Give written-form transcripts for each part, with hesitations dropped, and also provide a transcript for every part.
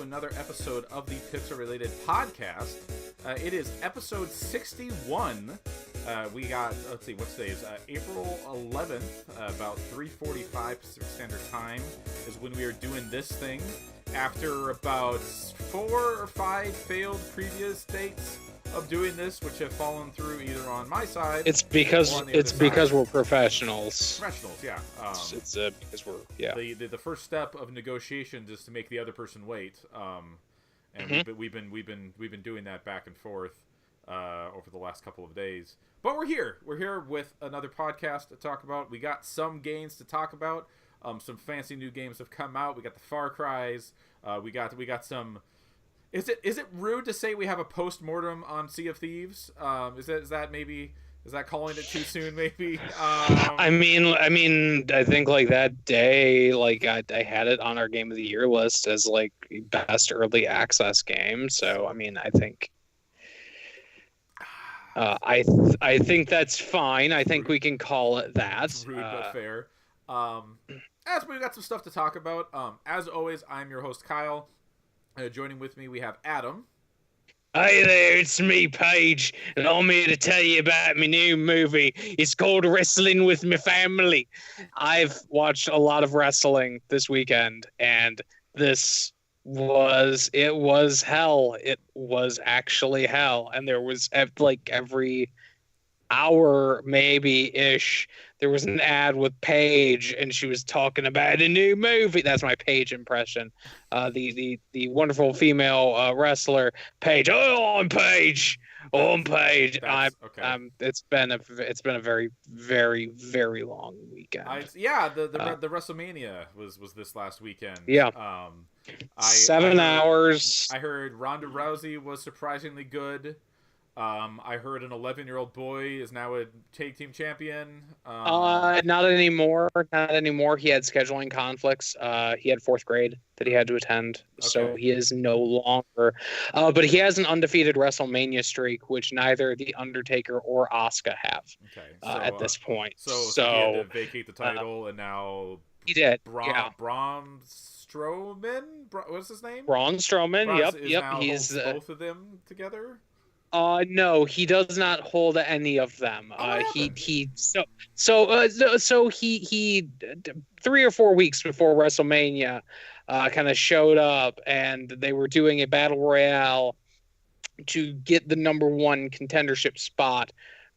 to another episode of the Pixel Related Podcast. It is episode 61. We got, let's see, what's today? April 11th, about 3:45 Pacific Standard Time is when we are doing this thing. After about 4 or 5 failed previous dates of doing this, which have fallen through either on my side. It's because we're professionals. Professionals, yeah. It's because we're The first step of negotiations is to make the other person wait. And we've been doing that back and forth over the last couple of days. But we're here. We're here with another podcast to talk about. We got some games to talk about. Some fancy new games have come out. We got the Far Cries. We got some. Is it rude to say we have a post-mortem on Sea of Thieves? Is that calling it too soon? Maybe. I think like that day, like I had it on our Game of the Year list as like best early access game. So I mean, I think. I think that's fine. I think we can call it that. Rude but fair. As we've got some stuff to talk about. As always, I'm your host Kyle. Joining with me, we have Adam. Hey there, it's me, Paige, and I'm here to tell you about my new movie. It's called Wrestling with My Family. I've watched a lot of wrestling this weekend, and it was hell. It was actually hell, and there was like every hour maybe-ish, there was an ad with Paige, and she was talking about a new movie. That's my Paige impression. The wonderful female wrestler, Paige. Oh, I'm Paige. Oh, I'm Paige. Okay. It's been a very, very, very long weekend. The WrestleMania was this last weekend. Yeah. 7 hours. I heard Ronda Rousey was surprisingly good. I heard an 11-year-old boy is now a tag team champion. Not anymore. Not anymore. He had scheduling conflicts. He had 4th grade that he had to attend, so he is no longer. But he has an undefeated WrestleMania streak, which neither The Undertaker or Asuka have. At this point. So he had to vacate the title, and now he did. Braun Strowman. What's his name? Braun Strowman. Yep. He's both of them together. No, he does not hold any of them. He 3 or 4 weeks before WrestleMania, kind of showed up, and they were doing a battle royale to get the #1 contendership spot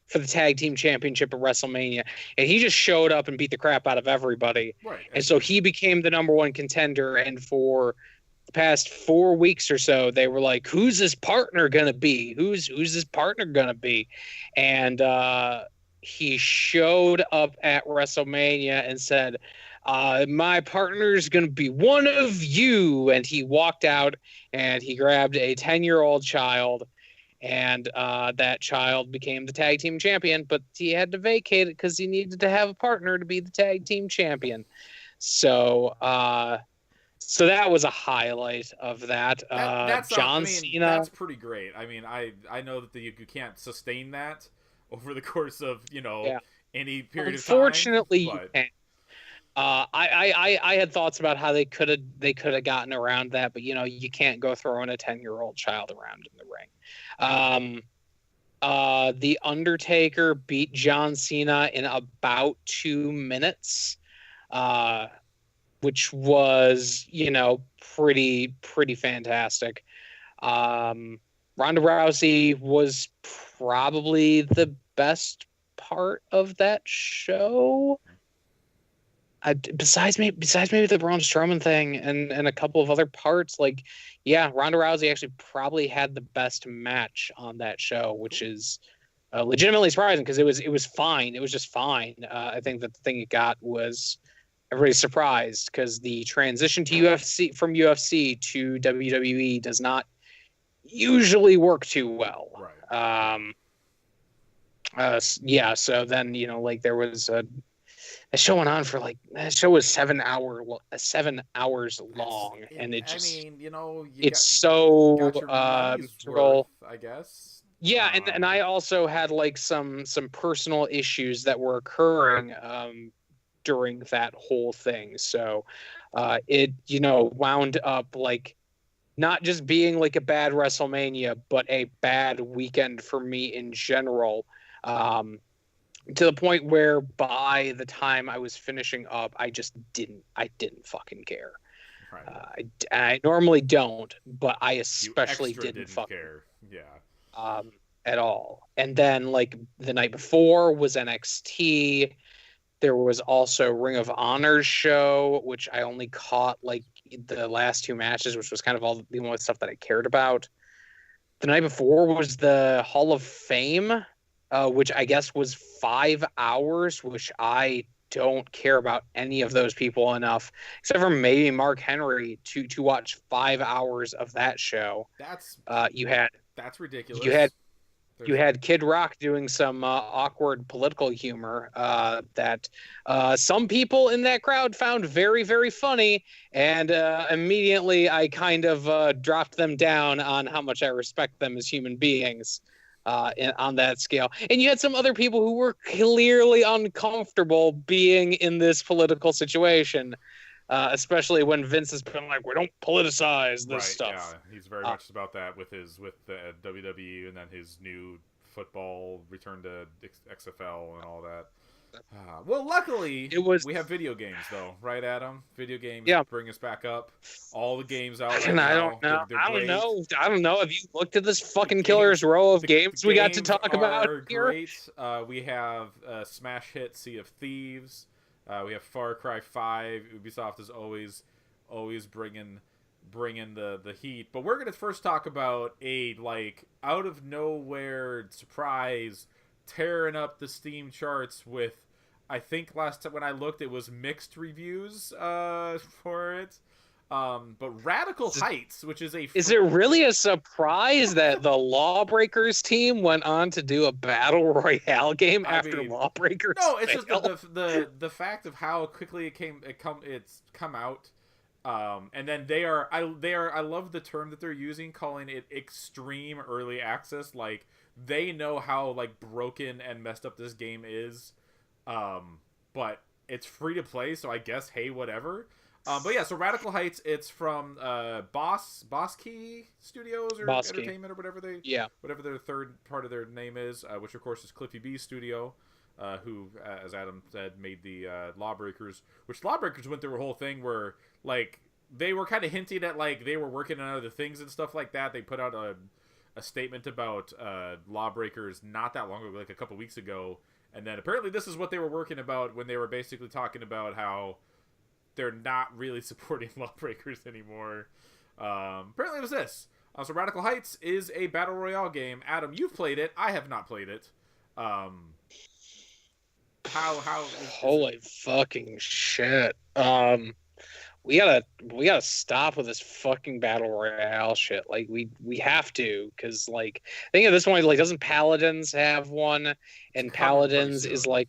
for the tag team championship at WrestleMania, and he just showed up and beat the crap out of everybody. Right. And so he became the #1 contender, and for the past 4 weeks or so, they were like, who's his partner gonna be? Who's his partner gonna be? And he showed up at WrestleMania and said, my partner's gonna be one of you. And he walked out and he grabbed a 10-year-old child, and that child became the tag team champion, but he had to vacate it because he needed to have a partner to be the tag team champion. So that was a highlight of that. John Cena. That's pretty great. I mean, I know that you can't sustain that over the course of any period of time. Unfortunately, you can't. I had thoughts about how they could have gotten around that, but you can't go throwing a 10-year-old child around in the ring. The Undertaker beat John Cena in about 2 minutes. Which was, pretty fantastic. Ronda Rousey was probably the best part of that show. Besides maybe the Braun Strowman thing and a couple of other parts, Ronda Rousey actually probably had the best match on that show, which is legitimately surprising because it was fine. It was just fine. I think that the thing it got was. Everybody's surprised because the transition to from UFC to WWE does not usually work too well. Right. So then there was a show went on for that show was 7 hours long, it's so miserable, I guess. Yeah, and I also had some personal issues that were occurring during that whole thing. So it, wound up not just being like a bad WrestleMania, but a bad weekend for me in general. Um, to the point where by the time I was finishing up, I didn't fucking care. Right. I normally don't, but I You especially extra didn't didn't fucking care. Yeah. um, at all. And then like the night before was NXT. There was also Ring of Honor's show, which I only caught like the last two matches, which was kind of all the only stuff that I cared about. The night before was the Hall of Fame, which I guess was 5 hours, which I don't care about any of those people enough, except for maybe Mark Henry, to watch 5 hours of that show. That's Uh, you had that's you had ridiculous. you There's had Kid Rock doing some awkward political humor that some people in that crowd found very, very funny. And immediately I kind of dropped them down on how much I respect them as human beings on that scale. And you had some other people who were clearly uncomfortable being in this political situation. Especially when Vince has been like, we don't politicize this right. Yeah, stuff. he's very much about that with the WWE and then his new football return to XFL and all that. Well, luckily It was, we have video games though, right, Adam? Video games yeah. bring us back up. All the games out right And I don't now, know. they're I don't great. know. I don't know. Have you looked at this The fucking games, killer's row of the games we got to games talk about are here? great. We have smash hit Sea of Thieves. We have Far Cry 5. Ubisoft is always bringing the heat. But we're gonna first talk about a like out of nowhere surprise tearing up the Steam charts with. I think last time when I looked, it was mixed reviews for it. But Radical Heights, which is a Is it really a surprise that the Lawbreakers team went on to do a battle royale game I after mean, Lawbreakers no, it's just failed? the fact of how quickly it's come out. And then I love the term that they're using, calling it extreme early access. Like they know how like broken and messed up this game is, but it's free to play, so I guess hey whatever. But yeah, so Radical Heights, it's from Boss Key Studios or Bosky. Entertainment or Yeah. whatever their third part of their name is, which of course is Cliffy B's studio, who, as Adam said, made the Lawbreakers. Which Lawbreakers went through a whole thing where like they were kind of hinting at like they were working on other things and stuff like that. They put out a statement about Lawbreakers not that long ago, like a couple weeks ago, and then apparently this is what they were working about when they were basically talking about how they're not really supporting Lawbreakers anymore. Apparently it was this. So Radical Heights is a battle royale game. Adam, you've played it. I have not played it. How Holy fucking shit. We gotta stop with this fucking battle royale shit. Like we have to, because like I think at this point, like doesn't Paladins have one? And Paladins is like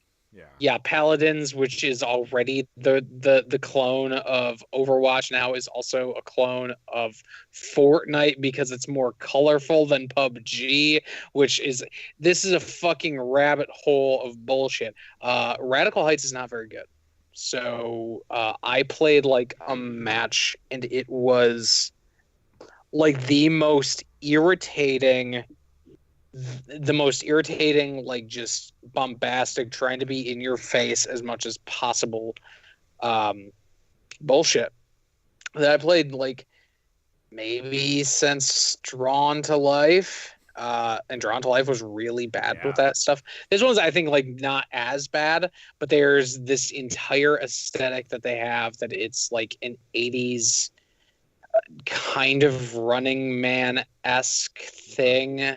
yeah, Paladins, which is already the clone of Overwatch, now is also a clone of Fortnite because it's more colorful than PUBG, this is a fucking rabbit hole of bullshit. Radical Heights is not very good. So I played like a match and it was like the most irritating, like just bombastic, trying to be in your face as much as possible bullshit that I played like maybe since Drawn to Life. And Drawn to Life was really bad with that stuff. This one's, I think, like not as bad, but there's this entire aesthetic that they have that it's like an 80s kind of Running Man-esque thing.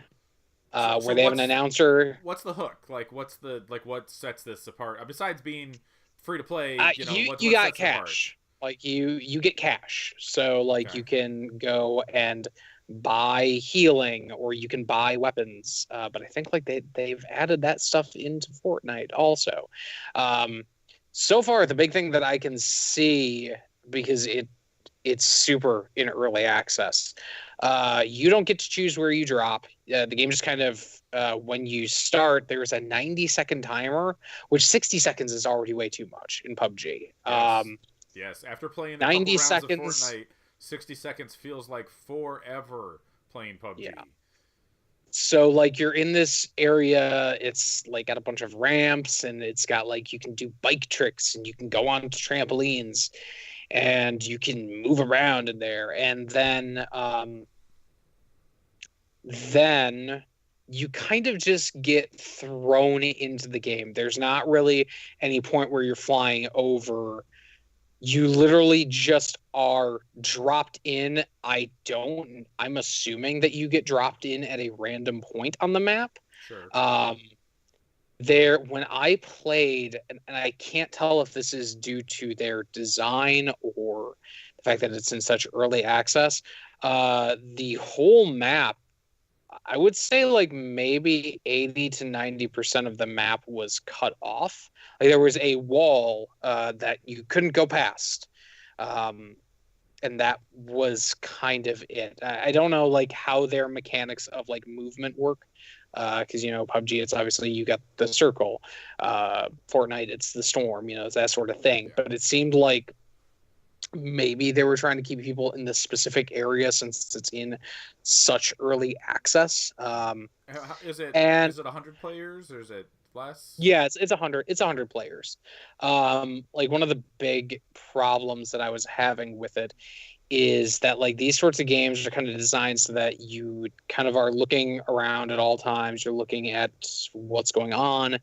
Where they have an announcer. What's the hook? Like, what sets this apart? Besides being free to play, what got cash. Like you get cash, so like you can go and buy healing or you can buy weapons. But I think like they've added that stuff into Fortnite also. So far, the big thing that I can see, because it's super in early access. You don't get to choose where you drop. The game just kind of, when you start, there's a 90-second timer, which 60 seconds is already way too much in PUBG. Yes. After playing a 90 couple rounds seconds of Fortnite, 60 seconds feels like forever playing PUBG. Yeah. So like you're in this area, it's like got a bunch of ramps and it's got like you can do bike tricks and you can go on trampolines and you can move around in there. And then you kind of just get thrown into the game. There's not really any point where you're flying over. You literally just are dropped in. I'm assuming that you get dropped in at a random point on the map. Sure. When I played, and I can't tell if this is due to their design or the fact that it's in such early access, the whole map, I would say like maybe 80 to 90% of the map was cut off. Like there was a wall that you couldn't go past. And that was kind of it. I don't know like how their mechanics of like movement work. Because PUBG, it's obviously you got the circle. Fortnite, it's the storm. It's that sort of thing. But it seemed like maybe they were trying to keep people in this specific area since it's in such early access. Is it 100 players or is it less? Yeah, it's 100. It's 100 players. Like one of the big problems that I was having with it is that like these sorts of games are kind of designed so that you kind of are looking around at all times. You're looking at what's going on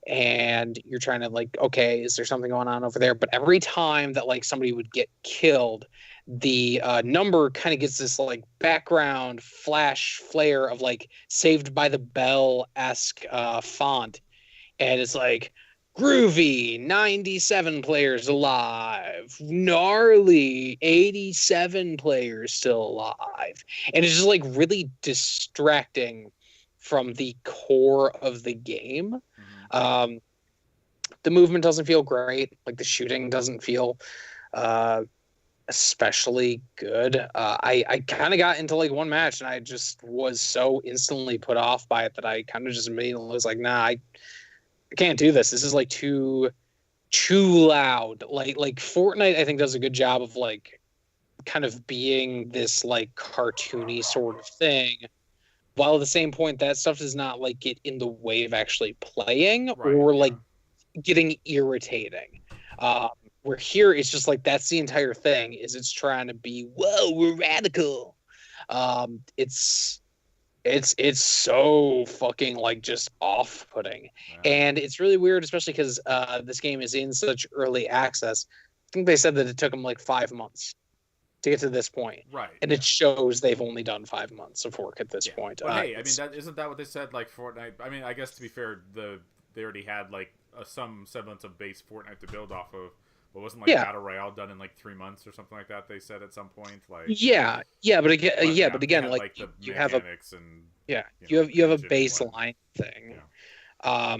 and you're trying to like, okay, is there something going on over there? But every time that like somebody would get killed, the number kind of gets this like background flash flare of like Saved by the Bell-esque font. And it's like, groovy, 97 players alive. Gnarly, 87 players still alive. And it's just like really distracting from the core of the game. Mm-hmm. The movement doesn't feel great. Like the shooting doesn't feel especially good. I kind of got into like one match and I just was so instantly put off by it that I kind of just immediately was like, nah, I can't do this. This is like too loud. Like Fortnite, I think does a good job of like kind of being this like cartoony sort of thing, while at the same point that stuff does not like get in the way of actually playing or like getting irritating. Where here it's just like that's the entire thing. Is it's trying to be we're radical. It's so fucking like just off-putting. Wow. And it's really weird, especially because this game is in such early access. I think they said that it took them like 5 months to get to this point. Right. And it shows they've only done 5 months of work at this point. But hey, I mean, isn't that what they said? Like Fortnite. I mean, I guess to be fair, they already had like some semblance of base Fortnite to build off of. But wasn't like Battle Royale done in like 3 months or something like that? They said at some point, like but again, like you have a you have a baseline thing. Yeah.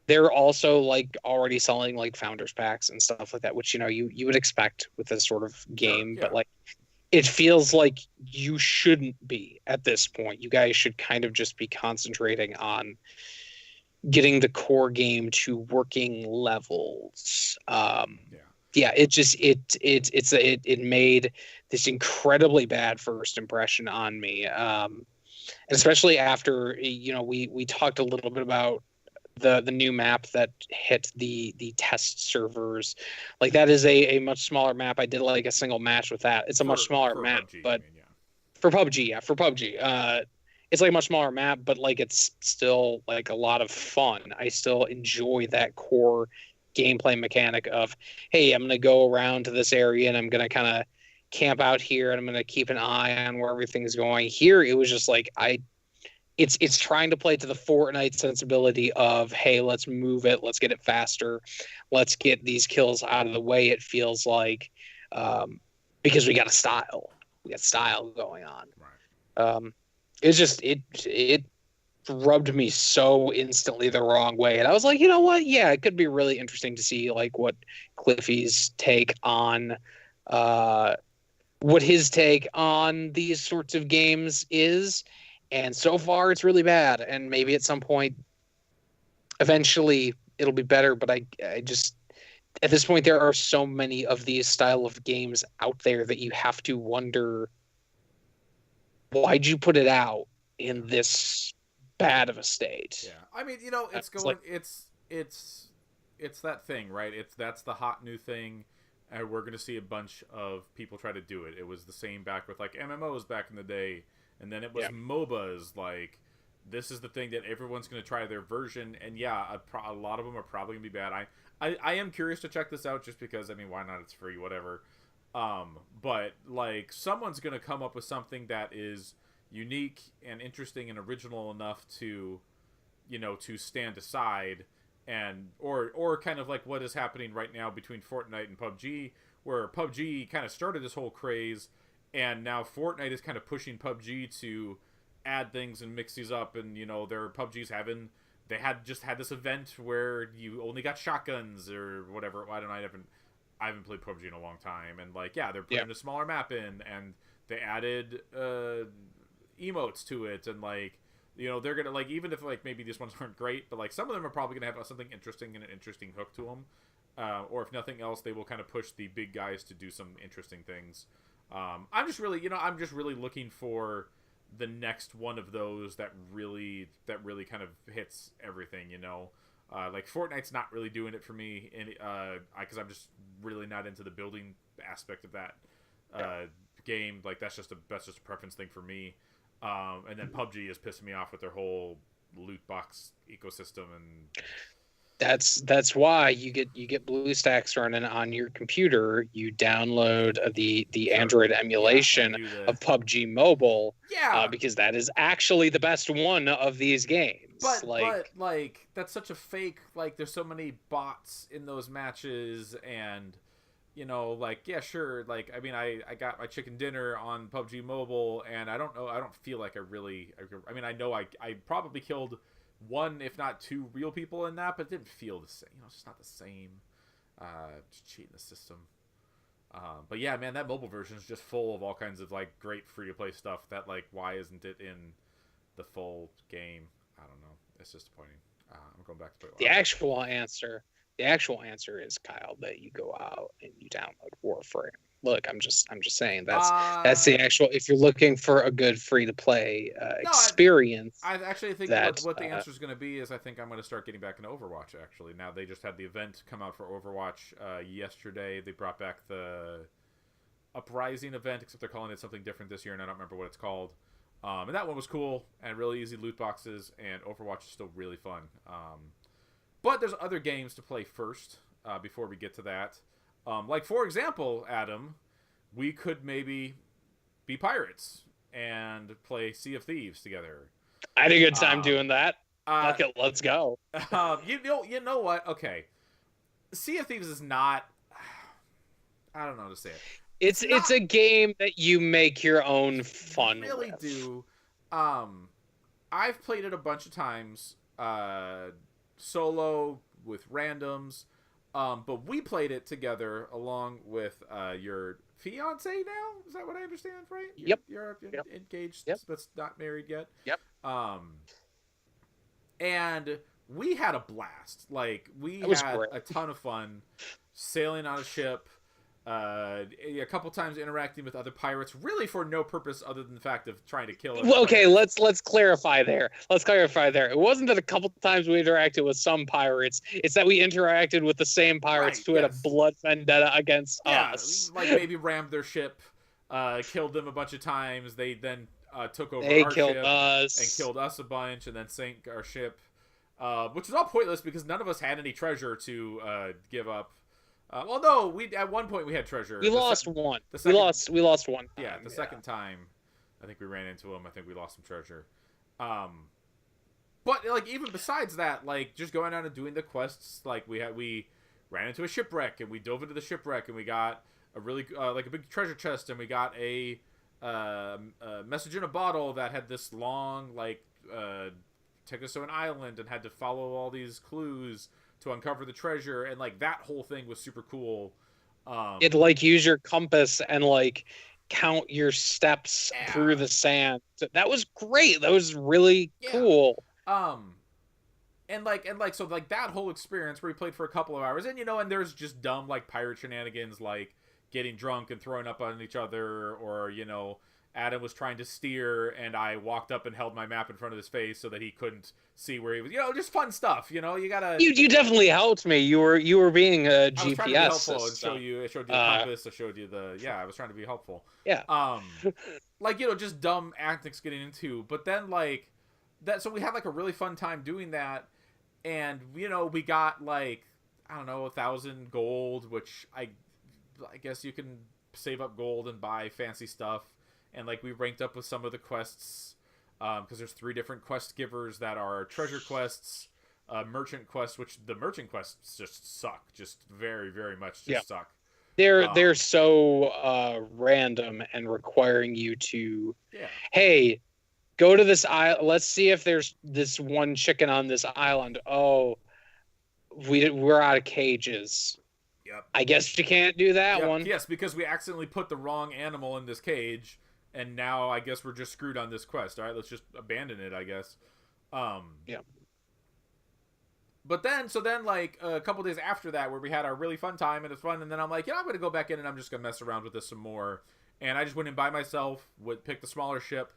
They're also like already selling like founders packs and stuff like that, which you would expect with this sort of game, but like it feels like you shouldn't be at this point. You guys should kind of just be concentrating on getting the core game to working levels. It made this incredibly bad first impression on me, and especially after we talked a little bit about the new map that hit the test servers. Like that is a much smaller map. I did like a single match with that. It's a much smaller map, PUBG, but for PUBG, it's like a much smaller map, but like it's still like a lot of fun. I still enjoy that core gameplay mechanic of, hey, I'm going to go around to this area and I'm going to kind of camp out here and I'm going to keep an eye on where everything's going. Here, it was just like it's trying to play to the Fortnite sensibility of, hey, let's move it, let's get it faster, let's get these kills out of the way. It feels like because we got style going on. Right. It's just it rubbed me so instantly the wrong way, and I was like, you know what? Yeah, it could be really interesting to see like what Cliffy's take on these sorts of games is. And so far, it's really bad. And maybe at some point, eventually, it'll be better. But At this point, there are so many of these style of games out there that you have to wonder, why'd you put it out Yeah. in this bad of a state? Yeah. I mean, it's It's going like, it's that thing, right? That's the hot new thing, and we're going to see a bunch of people try to do it. It was the same back with like MMOs back in the day, and then it was yeah, MOBAs. Like, this is the thing that everyone's going to try their version, and yeah, a lot of them are probably going to be bad. I am curious to check this out just because, I mean, why not? It's free, whatever. But like, someone's going to come up with something that is unique and interesting and original enough to, to stand aside, and or kind of like what is happening right now between Fortnite and PUBG, where PUBG kind of started this whole craze, and now Fortnite is kind of pushing PUBG to add things and mix these up, and their PUBG's having, they had this event where you only got shotguns or whatever. I haven't played PUBG in a long time, and like, yeah, they're yeah. putting a smaller map in, and they added emotes to it, and like, they're gonna, like, even if like maybe these ones aren't great, but like some of them are probably gonna have something interesting and an interesting hook to them, or if nothing else, they will kind of push the big guys to do some interesting things. I'm just really looking for the next one of those that really kind of hits everything. Like Fortnite's not really doing it for me, and because I'm just really not into the building aspect of that game. Like, that's just a preference thing for me. And then PUBG is pissing me off with their whole loot box ecosystem, and That's why you get BlueStacks running on your computer. You download the sure, Android yeah, emulation and do the of PUBG Mobile, yeah. because that is actually the best one of these games. But that's such a fake. Like, there's so many bots in those matches, and like, yeah, sure. Like, I mean, I got my chicken dinner on PUBG Mobile, and I don't know. I don't feel like I mean, I know I probably killed one, if not two, real people in that, but it didn't feel the same. It's just not the same. Just cheating the system. But yeah, man, that mobile version is just full of all kinds of like great free to play stuff. That, like, why isn't it in the full game? I don't know. It's disappointing. I'm going back to play. The actual answer is, Kyle, that you go out and you download Warframe. Look, I'm just saying that's the actual. If you're looking for a good free to play No, experience, I actually think that what the answer is going to be is, I think I'm going to start getting back into Overwatch. Actually, now they just had the event come out for Overwatch yesterday. They brought back the Uprising event, except they're calling it something different this year, and I don't remember what it's called. And that one was cool and really easy loot boxes, and Overwatch is still really fun. But there's other games to play first before we get to that. Like, for example, Adam, we could maybe be pirates and play Sea of Thieves together. I had a good time Um, doing that. uh, Fuck it, let's go. you know what? Okay, Sea of Thieves is not. I don't know how to say it. It's Not a game that you make your own fun really with. do. I've played it a bunch of times, solo with randoms. But we played it together along with your fiance now. Is that what I understand, right? Yep. You're Yep. engaged, Yep. but not married yet. Yep. Um, and we had a blast. Like, we That was had great. a ton of fun sailing on a ship. A couple times interacting with other pirates, really for no purpose other than the fact of trying to kill other Well, okay, players. let's clarify there. Let's clarify there. It wasn't that a couple times we interacted with some pirates. It's that we interacted with the same pirates Right, who had a yes. blood vendetta against Yeah, us. like maybe rammed their ship, killed them a bunch of times. They then took over They our killed ship us. and killed us a bunch, and then sank our ship, which was all pointless because none of us had any treasure to give up. Well, no, we at one point we had treasure. We lost one. the We second, lost one. yeah, Time, the second time, I think we ran into him. I think we lost some treasure. But like, even besides that, like, just going out and doing the quests, like, we ran into a shipwreck and we dove into the shipwreck and we got a really like a big treasure chest, and we got a message in a bottle that had this long, like, take us to an island and had to follow all these clues to uncover the treasure, and like, that whole thing was super cool. It'd like use your compass and like count your steps through Yeah. the sand. That was great. That was really Yeah. cool. Um so like that whole experience where we played for a couple of hours, and and there's just dumb like pirate shenanigans, like getting drunk and throwing up on each other, or Adam was trying to steer and I walked up and held my map in front of his face so that he couldn't see where he was. Just fun stuff. You gotta. You definitely helped me. You were being a GPS. I was trying to be helpful and show you. I showed you the compass. I showed you the. Yeah, I was trying to be helpful. Yeah. Just dumb antics getting into, but then like that. So we had like a really fun time doing that, and we got like I don't know 1,000 gold, which I guess you can save up gold and buy fancy stuff. And like we ranked up with some of the quests because there's 3 different quest givers that are treasure quests, merchant quests, which the merchant quests just suck, just very very much suck. They're so random and requiring you to, hey, go to this island. Let's see if there's this one chicken on this island. Oh, we're out of cages. Yep. I guess you can't do that one. Yes, because we accidentally put the wrong animal in this cage. And now I guess we're just screwed on this quest. All right, let's just abandon it, I guess. Yeah. But then, like a couple days after that, where we had our really fun time and it's fun, and then I'm like, I'm going to go back in and I'm just going to mess around with this some more. And I just went in by myself, picked the smaller ship.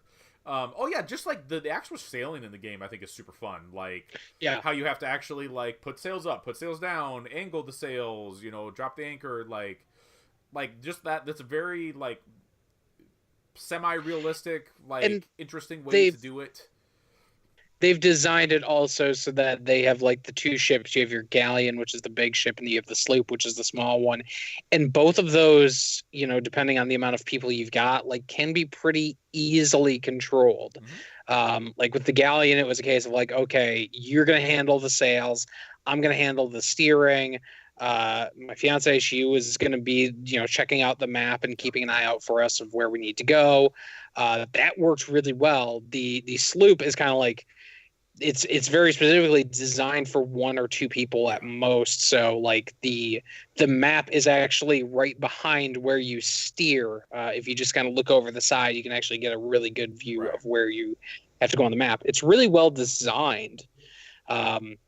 Just like the actual sailing in the game, I think is super fun. Like, how you have to actually like put sails up, put sails down, angle the sails, drop the anchor, like just that. That's a very like semi-realistic, like and interesting way to do it. They've designed it also so that they have like the 2 ships. You have your galleon, which is the big ship, and you have the sloop, which is the small one. And both of those, depending on the amount of people you've got, like can be pretty easily controlled. Mm-hmm. Like with the galleon, it was a case of like, okay, you're going to handle the sails. I'm going to handle the steering. My fiance, she was going to be, checking out the map and keeping an eye out for us of where we need to go. That worked really well. The sloop is kind of like, it's very specifically designed for 1 or 2 people at most. So like the map is actually right behind where you steer. If you just kind of look over the side, you can actually get a really good view of where you have to go on the map. It's really well designed,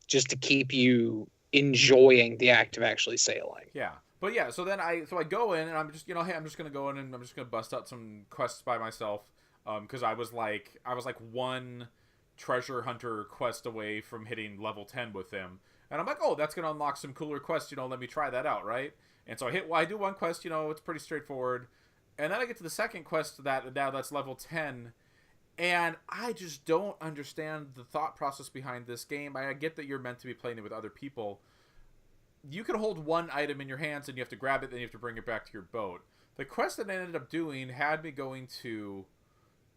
just to keep you enjoying the act of actually sailing. Yeah. But yeah, so then I go in and I'm just, hey, I'm just going to go in and I'm just going to bust out some quests by myself. Cause I was like 1 treasure hunter quest away from hitting level 10 with them. And I'm like, oh, that's going to unlock some cooler quests. Let me try that out. Right. And so I do 1 quest, it's pretty straightforward. And then I get to the second quest that's level 10. And I just don't understand the thought process behind this game. I get that you're meant to be playing it with other people. You can hold 1 item in your hands and you have to grab it, then you have to bring it back to your boat. The quest that I ended up doing had me going to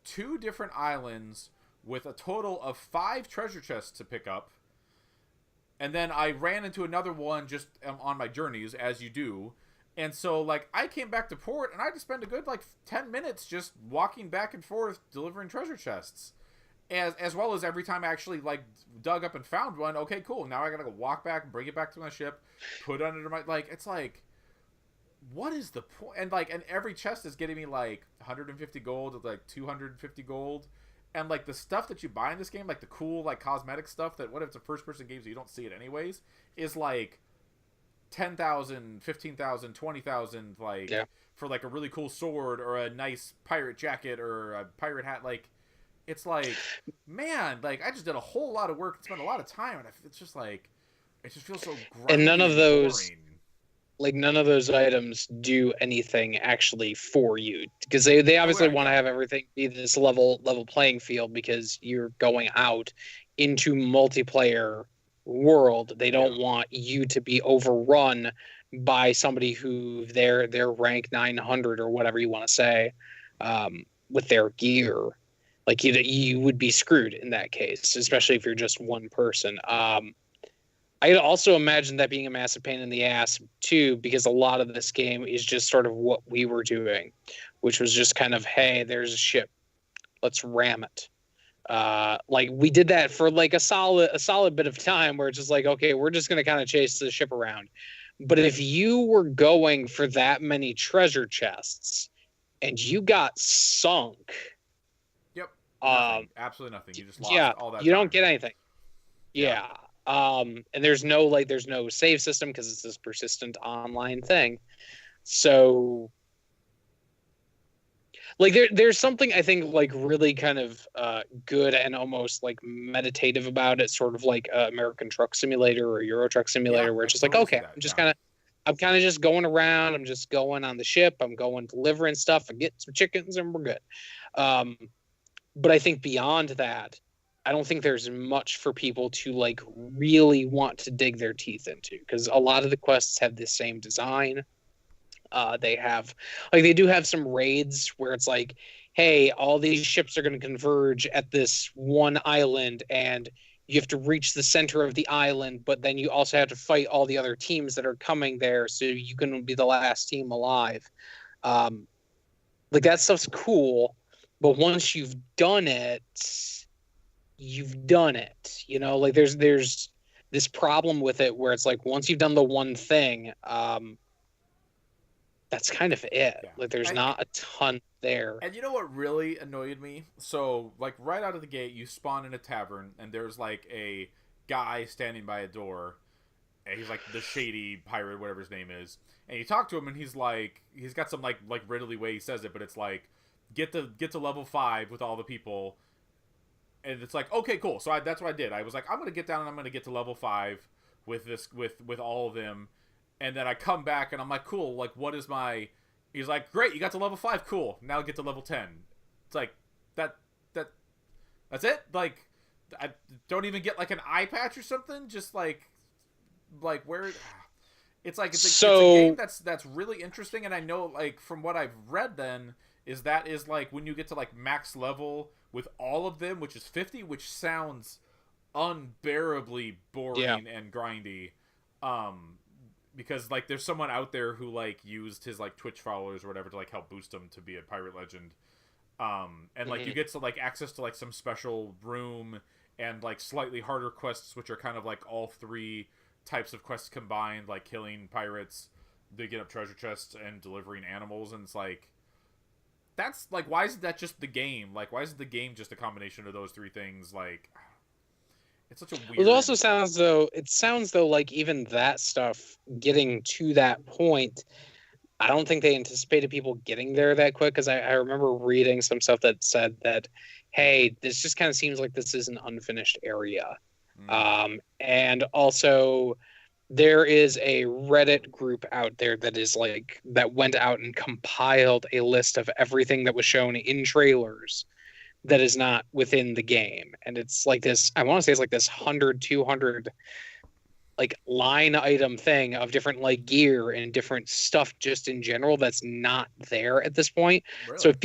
2 different islands with a total of 5 treasure chests to pick up. And then I ran into another one just on my journeys, as you do. And so, like, I came back to port, and I had to spend a good, 10 minutes just walking back and forth, delivering treasure chests. As well as every time I actually, dug up and found one, okay, cool, now I gotta go walk back and bring it back to my ship, put it under my, it's like, what is the point? And, and every chest is getting me, 150 gold, 250 gold. And, the stuff that you buy in this game, the cool, cosmetic stuff that, what if it's a first-person game so you don't see it anyways, is, 10,000, 15,000, 20,000, for a really cool sword or a nice pirate jacket or a pirate hat. It's man, I just did a whole lot of work and spent a lot of time, and it's just it just feels so grindy and none of those boring. None of those items do anything actually for you, because they obviously want to have everything be this level playing field, because you're going out into multiplayer world. They don't want you to be overrun by somebody who their rank 900 or whatever you want to say, with their gear. You would be screwed in that case, especially if you're just 1 person. I also imagine that being a massive pain in the ass too, because a lot of this game is just sort of what we were doing, which was just kind of, hey, there's a ship, let's ram it. We did that for a solid bit of time, where it's just okay, we're just going to kind of chase the ship around. But if you were going for that many treasure chests and you got sunk, nothing. Absolutely nothing. You just lost all that you time. don't get anything. Yeah. And there's no save system because it's this persistent online thing. So like there's something I think like really kind of good and almost like meditative about it, sort of like American Truck Simulator or Euro Truck Yeah, Simulator, where I it's can just like, totally see okay, that. Yeah. I'm kind of just going around. I'm just going on the ship. I'm going delivering stuff. I get some chickens and we're good. Um, but I think beyond that, I don't think there's much for people to like really want to dig their teeth into because a lot of the quests have the same design. They have like they do have some raids where it's like, hey, all these ships are going to converge at this one island, and you have to reach the center of the island, but then you also have to fight all the other teams that are coming there, so you can be the last team alive. Um, like that stuff's cool, but once you've done it. You know, like there's this problem with it where it's like once you've done the one thing, that's kind of it. Yeah. Like there's And, not a ton there. and you know what really annoyed me? So, like, right out of the gate, you spawn in a tavern, and there's, like, a guy standing by a door, and he's, like, the shady pirate, whatever his name is. And you talk to him, and he's, like, he's got some, like riddly way he says it, but it's, like, get to level 5 with all the people. And it's like, okay, cool. So that's what I did. I was like, I'm going to get down, and I'm going to get to level 5 with with all of them. And then I come back, and I'm like, cool, like, what is my... He's like, great, you got to level 5, cool. Now get to level 10. It's like, that, that, that's it? Like, I don't even get, like, an eye patch or something? Just, like, where... it's a game So that's really interesting, and I know, like, from what I've read then, is like, when you get to, like, max level with all of them, which is 50, which sounds unbearably yeah, boring and grindy. Um, because like there's someone out there who like used his like Twitch followers or whatever to like help boost him to be a pirate legend. And like you mm-hmm. get to like access to like some special room and like slightly harder quests, which are kind of like all three types of quests combined, like killing pirates, digging up treasure chests, and delivering animals. And it's like, that's like, why isn't that just the game? Like, why isn't the game just a combination of those three things? Like, it's such a It weird... also sounds though like even that stuff getting to that point. I don't think they anticipated people getting there that quick because I remember reading some stuff that said that, hey, this just kind of seems like this is an unfinished area. Mm, And also, there is a Reddit group out there that is like that went out and compiled a list of everything that was shown in trailers that is not within the game. And it's like this, I want to say it's like this 100, 200 like line item thing of different like gear and different stuff just in general that's not there at this point. So really?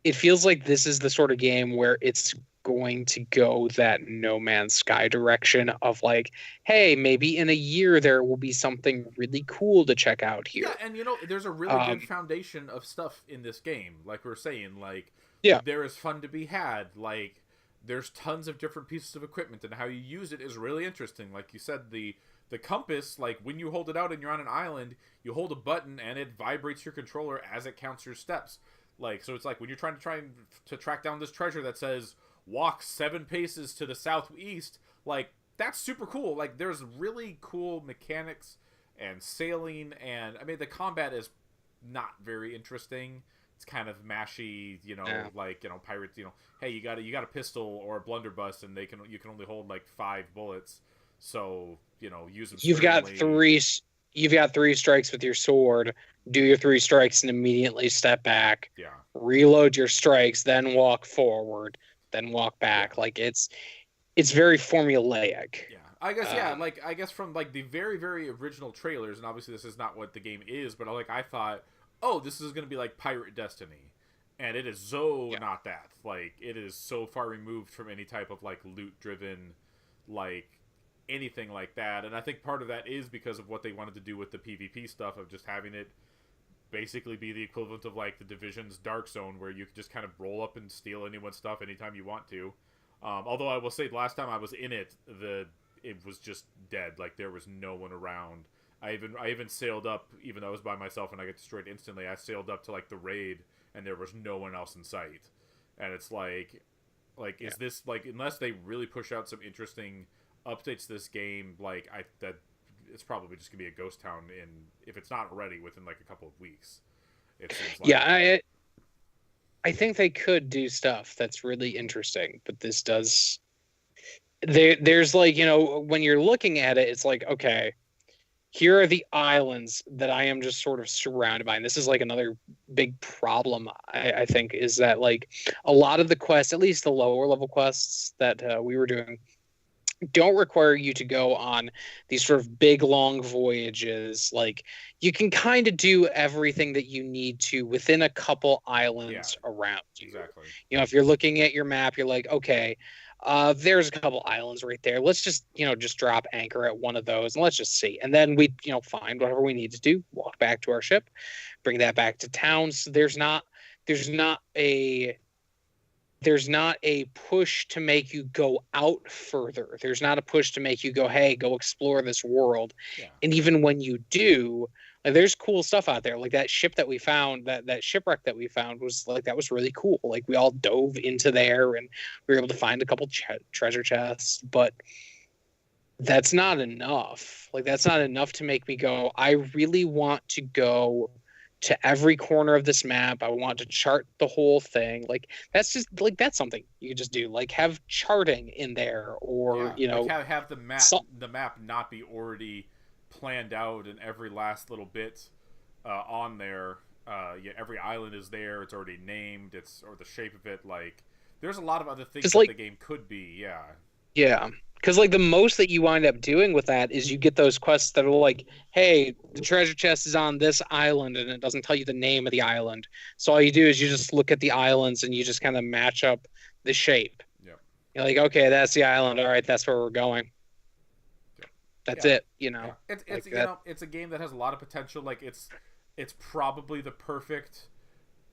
it feels like this is the sort of game where it's going to go that No Man's Sky direction of like, hey, maybe in a year there will be something really cool to check out Yeah, here. and you know, there's a really Um, good foundation of stuff in this game. Like we're saying, like yeah, there is fun to be had. Like there's tons of different pieces of equipment, and how you use it is really interesting. Like you said, the compass, like when you hold it out and you're on an island, you hold a button and it vibrates your controller as it counts your steps. Like so, it's like when you're trying to track down this treasure that says walk 7 paces to the southeast. Like that's super cool. Like there's really cool mechanics and sailing, and I mean the combat is not very interesting. It's kind of mashy, you know, yeah. like, you know, pirates, you know, hey, you got a pistol or a blunderbuss, and you can only hold like 5 bullets, so you know, use them You've got sparingly. three. You've got three strikes with your sword. Do your three strikes and immediately step back. Yeah, Reload your strikes, then walk forward, then walk yeah, back. Like it's very formulaic. yeah. I guess yeah, Um, like I guess from like the very original trailers, and obviously this is not what the game is, but like I thought, oh, this is gonna be like Pirate Destiny, and it is so yeah, not that. Like it is so far removed from any type of like loot driven, like anything like that. And I think part of that is because of what they wanted to do with the PvP stuff of just having it basically be the equivalent of like the Division's Dark Zone, where you can just kind of roll up and steal anyone's stuff anytime you want to. Although I will say, the last time I was in it, it was just dead. Like there was no one around. I even sailed up, even though I was by myself and I got destroyed instantly. I sailed up to like the raid, and there was no one else in sight. And it's Like, Yeah. is this like, unless they really push out some interesting updates to this game, like that it's probably just gonna be a ghost town in, if it's not already, within like a couple of weeks. It seems Yeah, like. I think they could do stuff that's really interesting, but this does there's like, when you're looking at it, it's like, okay, here are the islands that I am just sort of surrounded by. And this is like another big problem, I think, is that like a lot of the quests, at least the lower level quests that we were doing, don't require you to go on these sort of big long voyages. Like you can kind of do everything that you need to within a couple Yeah, islands around you. exactly. If you're looking at your map, you're like, okay, there's a couple islands right there. Let's just drop anchor at one of those and let's just see. And then we, find whatever we need to do, walk back to our ship, bring that back to town. So there's not a there's not a push to make you go out further. There's not a push to make you go, hey, go explore this world. Yeah. And even when you do, like, there's cool stuff out there. Like that ship that we found, that shipwreck that we found was like, that was really cool. Like we all dove into there and we were able to find a couple treasure chests, but that's not enough. Like that's not enough to make me go, I really want to go to every corner of this map. I want to chart the whole thing. Like that's just like, that's something you could just do. Like have charting in there, or like have the map not be already planned out and every last little bit on there. Every island is there. It's already named. Or the shape of it. Like there's a lot of other things that the game could be. Yeah. Yeah. Because like the most that you wind up doing with that is you get those quests that are like, hey, the treasure chest is on this island, and it doesn't tell you the name of the island. So all you do is you just look at the islands and you just kind of match up the shape. Yeah. You're like, okay, that's the island. All right, that's where we're going. Yeah. That's it. Yeah. It's a game that has a lot of potential. Like it's probably the perfect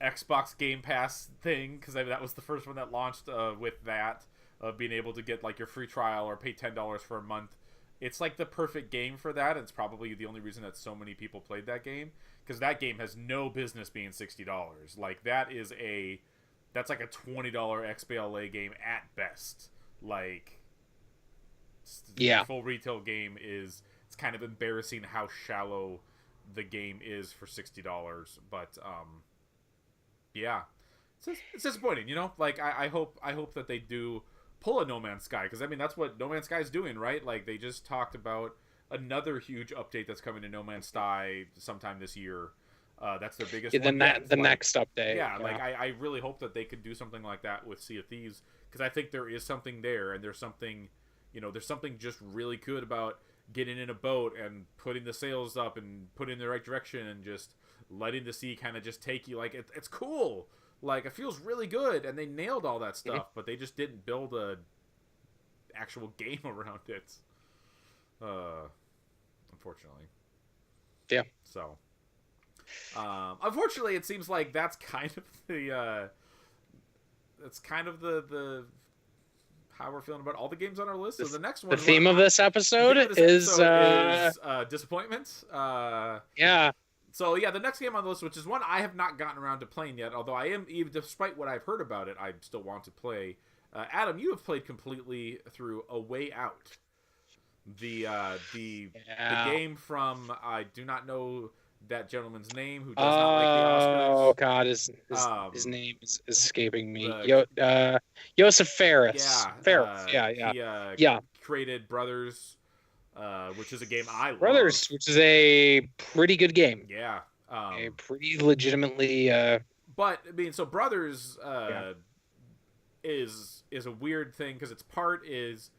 Xbox Game Pass thing, because that was the first one that launched with that. Of being able to get like your free trial or pay $10 for a month. It's like the perfect game for that. It's probably the only reason that so many people played that game, because that game has no business being $60. Like that's like a $20 XBLA game at best. Like yeah, full retail game it's kind of embarrassing how shallow the game is for $60. But yeah, it's disappointing. Like I hope that they do pull a No Man's Sky, because I mean that's what No Man's Sky is doing, right? Like they just talked about another huge update that's coming to No Man's Sky sometime this year. That's their biggest one. The next update. Yeah, like I really hope that they could do something like that with Sea of Thieves, because I think there is something there, and there's something just really good about getting in a boat and putting the sails up and putting in the right direction and just letting the sea kind of just take you. Like it's cool. Like it feels really good, and they nailed all that stuff, but they just didn't build a actual game around it. Unfortunately. Yeah. So, unfortunately, it seems like that's kind of the how we're feeling about all the games on our list. So the next one, the theme of this episode is disappointment. Yeah. So yeah, the next game on the list, which is one I have not gotten around to playing yet, although I am, even despite what I've heard about it, I still want to play. Adam, you have played completely through A Way Out, the game from, I do not know that gentleman's name, who does not like the Oscars. Oh God, his name is escaping me. Joseph Fares. Yeah, Fares. He created Brothers. Which is a game I love. Brothers, which is a pretty good game. Yeah. A pretty legitimately. But I mean, so Brothers is a weird thing, because its part is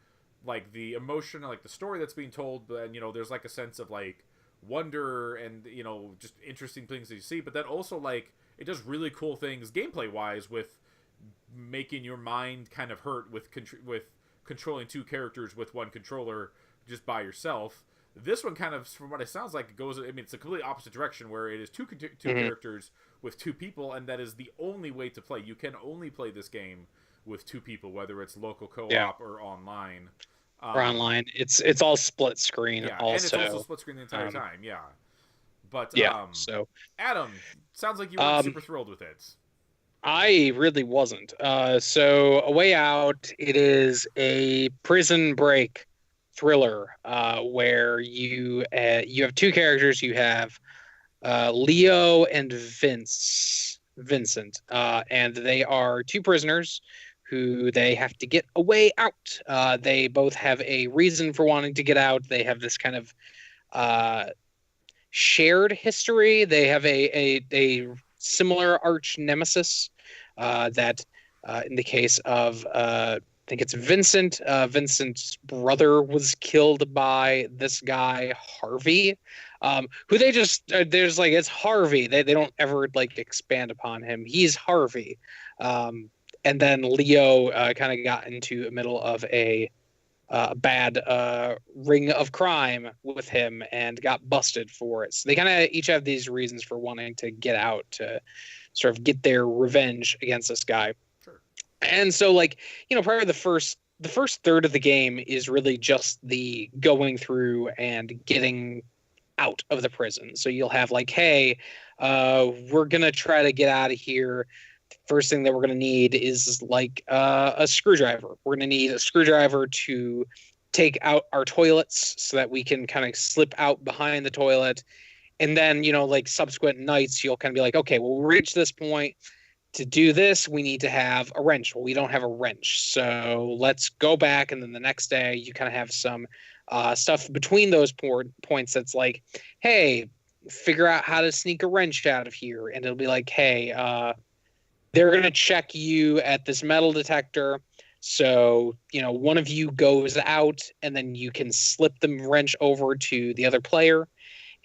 like the emotion, like the story that's being told, but there's like a sense of like wonder and just interesting things that you see, but then also like it does really cool things gameplay wise with making your mind kind of hurt with controlling two characters with one controller just by yourself. This one kind of, from what it sounds like, it's a completely opposite direction, where it is two characters with two people, and that is the only way to play. You can only play this game with two people, whether it's local co-op or online. It's all split screen. Yeah, also. And it's also split screen the entire time. Yeah, but so Adam, sounds like you weren't super thrilled with it. I really wasn't. So A Way Out, it is a prison break thriller where you have two characters. You have Leo and Vincent, and they are two prisoners who they have to get a way out. They both have a reason for wanting to get out. They have this kind of uh, shared history. They have a similar arch nemesis that, in the case of, I think it's Vincent. Vincent's brother was killed by this guy Harvey, who they just there's like it's Harvey. They don't ever like expand upon him. He's Harvey. And then Leo kind of got into the middle of a bad ring of crime with him and got busted for it. So they kind of each have these reasons for wanting to get out to sort of get their revenge against this guy. Sure. And so, like, probably the first third of the game is really just the going through and getting out of the prison. So you'll have like, hey, we're gonna try to get out of here. First thing that we're going to need is like a screwdriver. We're going to need a screwdriver to take out our toilets so that we can kind of slip out behind the toilet. And then, like subsequent nights, you'll kind of be like, okay, well, we'll reach this point. To do this, we need to have a wrench. Well, we don't have a wrench. So let's go back. And then the next day, you kind of have some stuff between those points that's like, hey, figure out how to sneak a wrench out of here. And it'll be like, hey, they're going to check you at this metal detector. So, one of you goes out and then you can slip the wrench over to the other player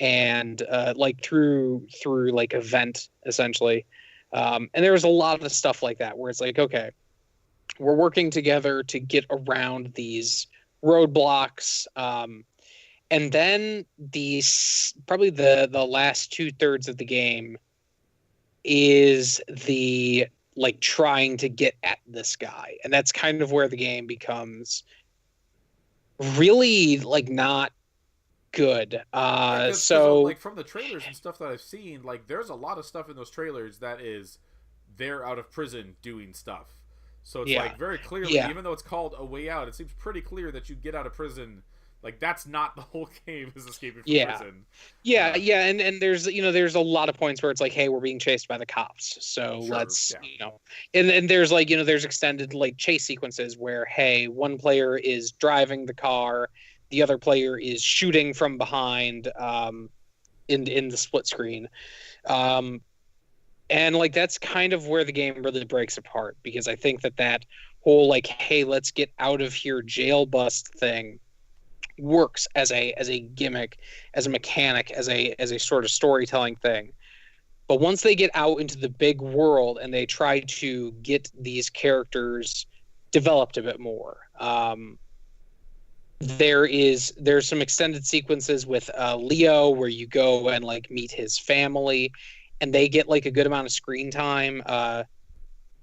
and like through like a vent, essentially. And there was a lot of stuff like that where it's like, okay, we're working together to get around these roadblocks. And then probably the last 2/3 of the game is the like trying to get at this guy, and that's kind of where the game becomes really like not good. So like from the trailers and stuff that I've seen, like there's a lot of stuff in those trailers that is they're out of prison doing stuff. So it's like very clearly, even though it's called A Way Out, it seems pretty clear that you get out of prison. Like that's not the whole game is escaping from prison. And there's a lot of points where it's like, hey, we're being chased by the cops, so let's and there's like there's extended like chase sequences where, hey, one player is driving the car, the other player is shooting from behind in the split screen. And like that's kind of where the game really breaks apart, because I think that whole like, hey, let's get out of here jail bust thing works as a gimmick, as a mechanic, as a sort of storytelling thing. But once they get out into the big world and they try to get these characters developed a bit more, there's some extended sequences with Leo where you go and like meet his family, and they get like a good amount of screen time.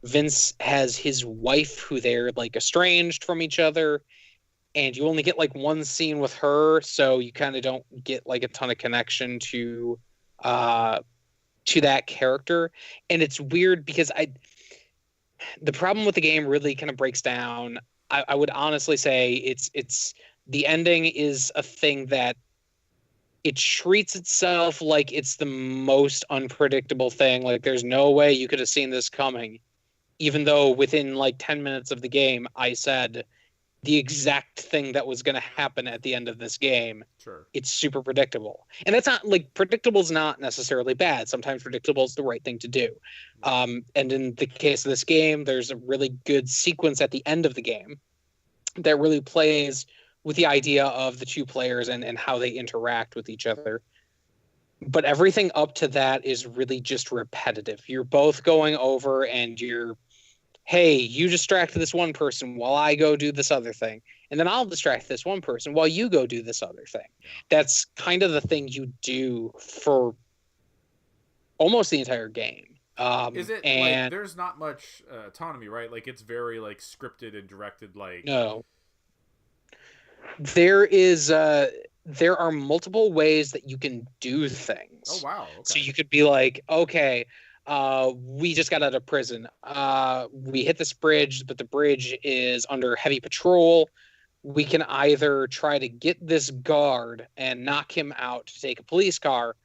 Vince has his wife who they're like estranged from each other, and you only get like one scene with her, so you kind of don't get like a ton of connection to that character. And it's weird because the problem with the game really kind of breaks down. I would honestly say it's the ending is a thing that it treats itself like it's the most unpredictable thing. Like there's no way you could have seen this coming, even though within like 10 minutes of the game I said the exact thing that was going to happen at the end of this game. Sure. It's super predictable. And that's not like predictable is not necessarily bad. Sometimes predictable is the right thing to do. And in the case of this game, there's a really good sequence at the end of the game that really plays with the idea of the two players and how they interact with each other. But everything up to that is really just repetitive. You're both going over and hey, you distract this one person while I go do this other thing. And then I'll distract this one person while you go do this other thing. That's kind of the thing you do for almost the entire game. Is it like there's not much autonomy, right? Like it's very like scripted and directed. Like no, there are multiple ways that you can do things. Oh wow! Okay. So you could be like, okay, We just got out of prison. We hit this bridge, but the bridge is under heavy patrol. We can either try to get this guard and knock him out to take a police car,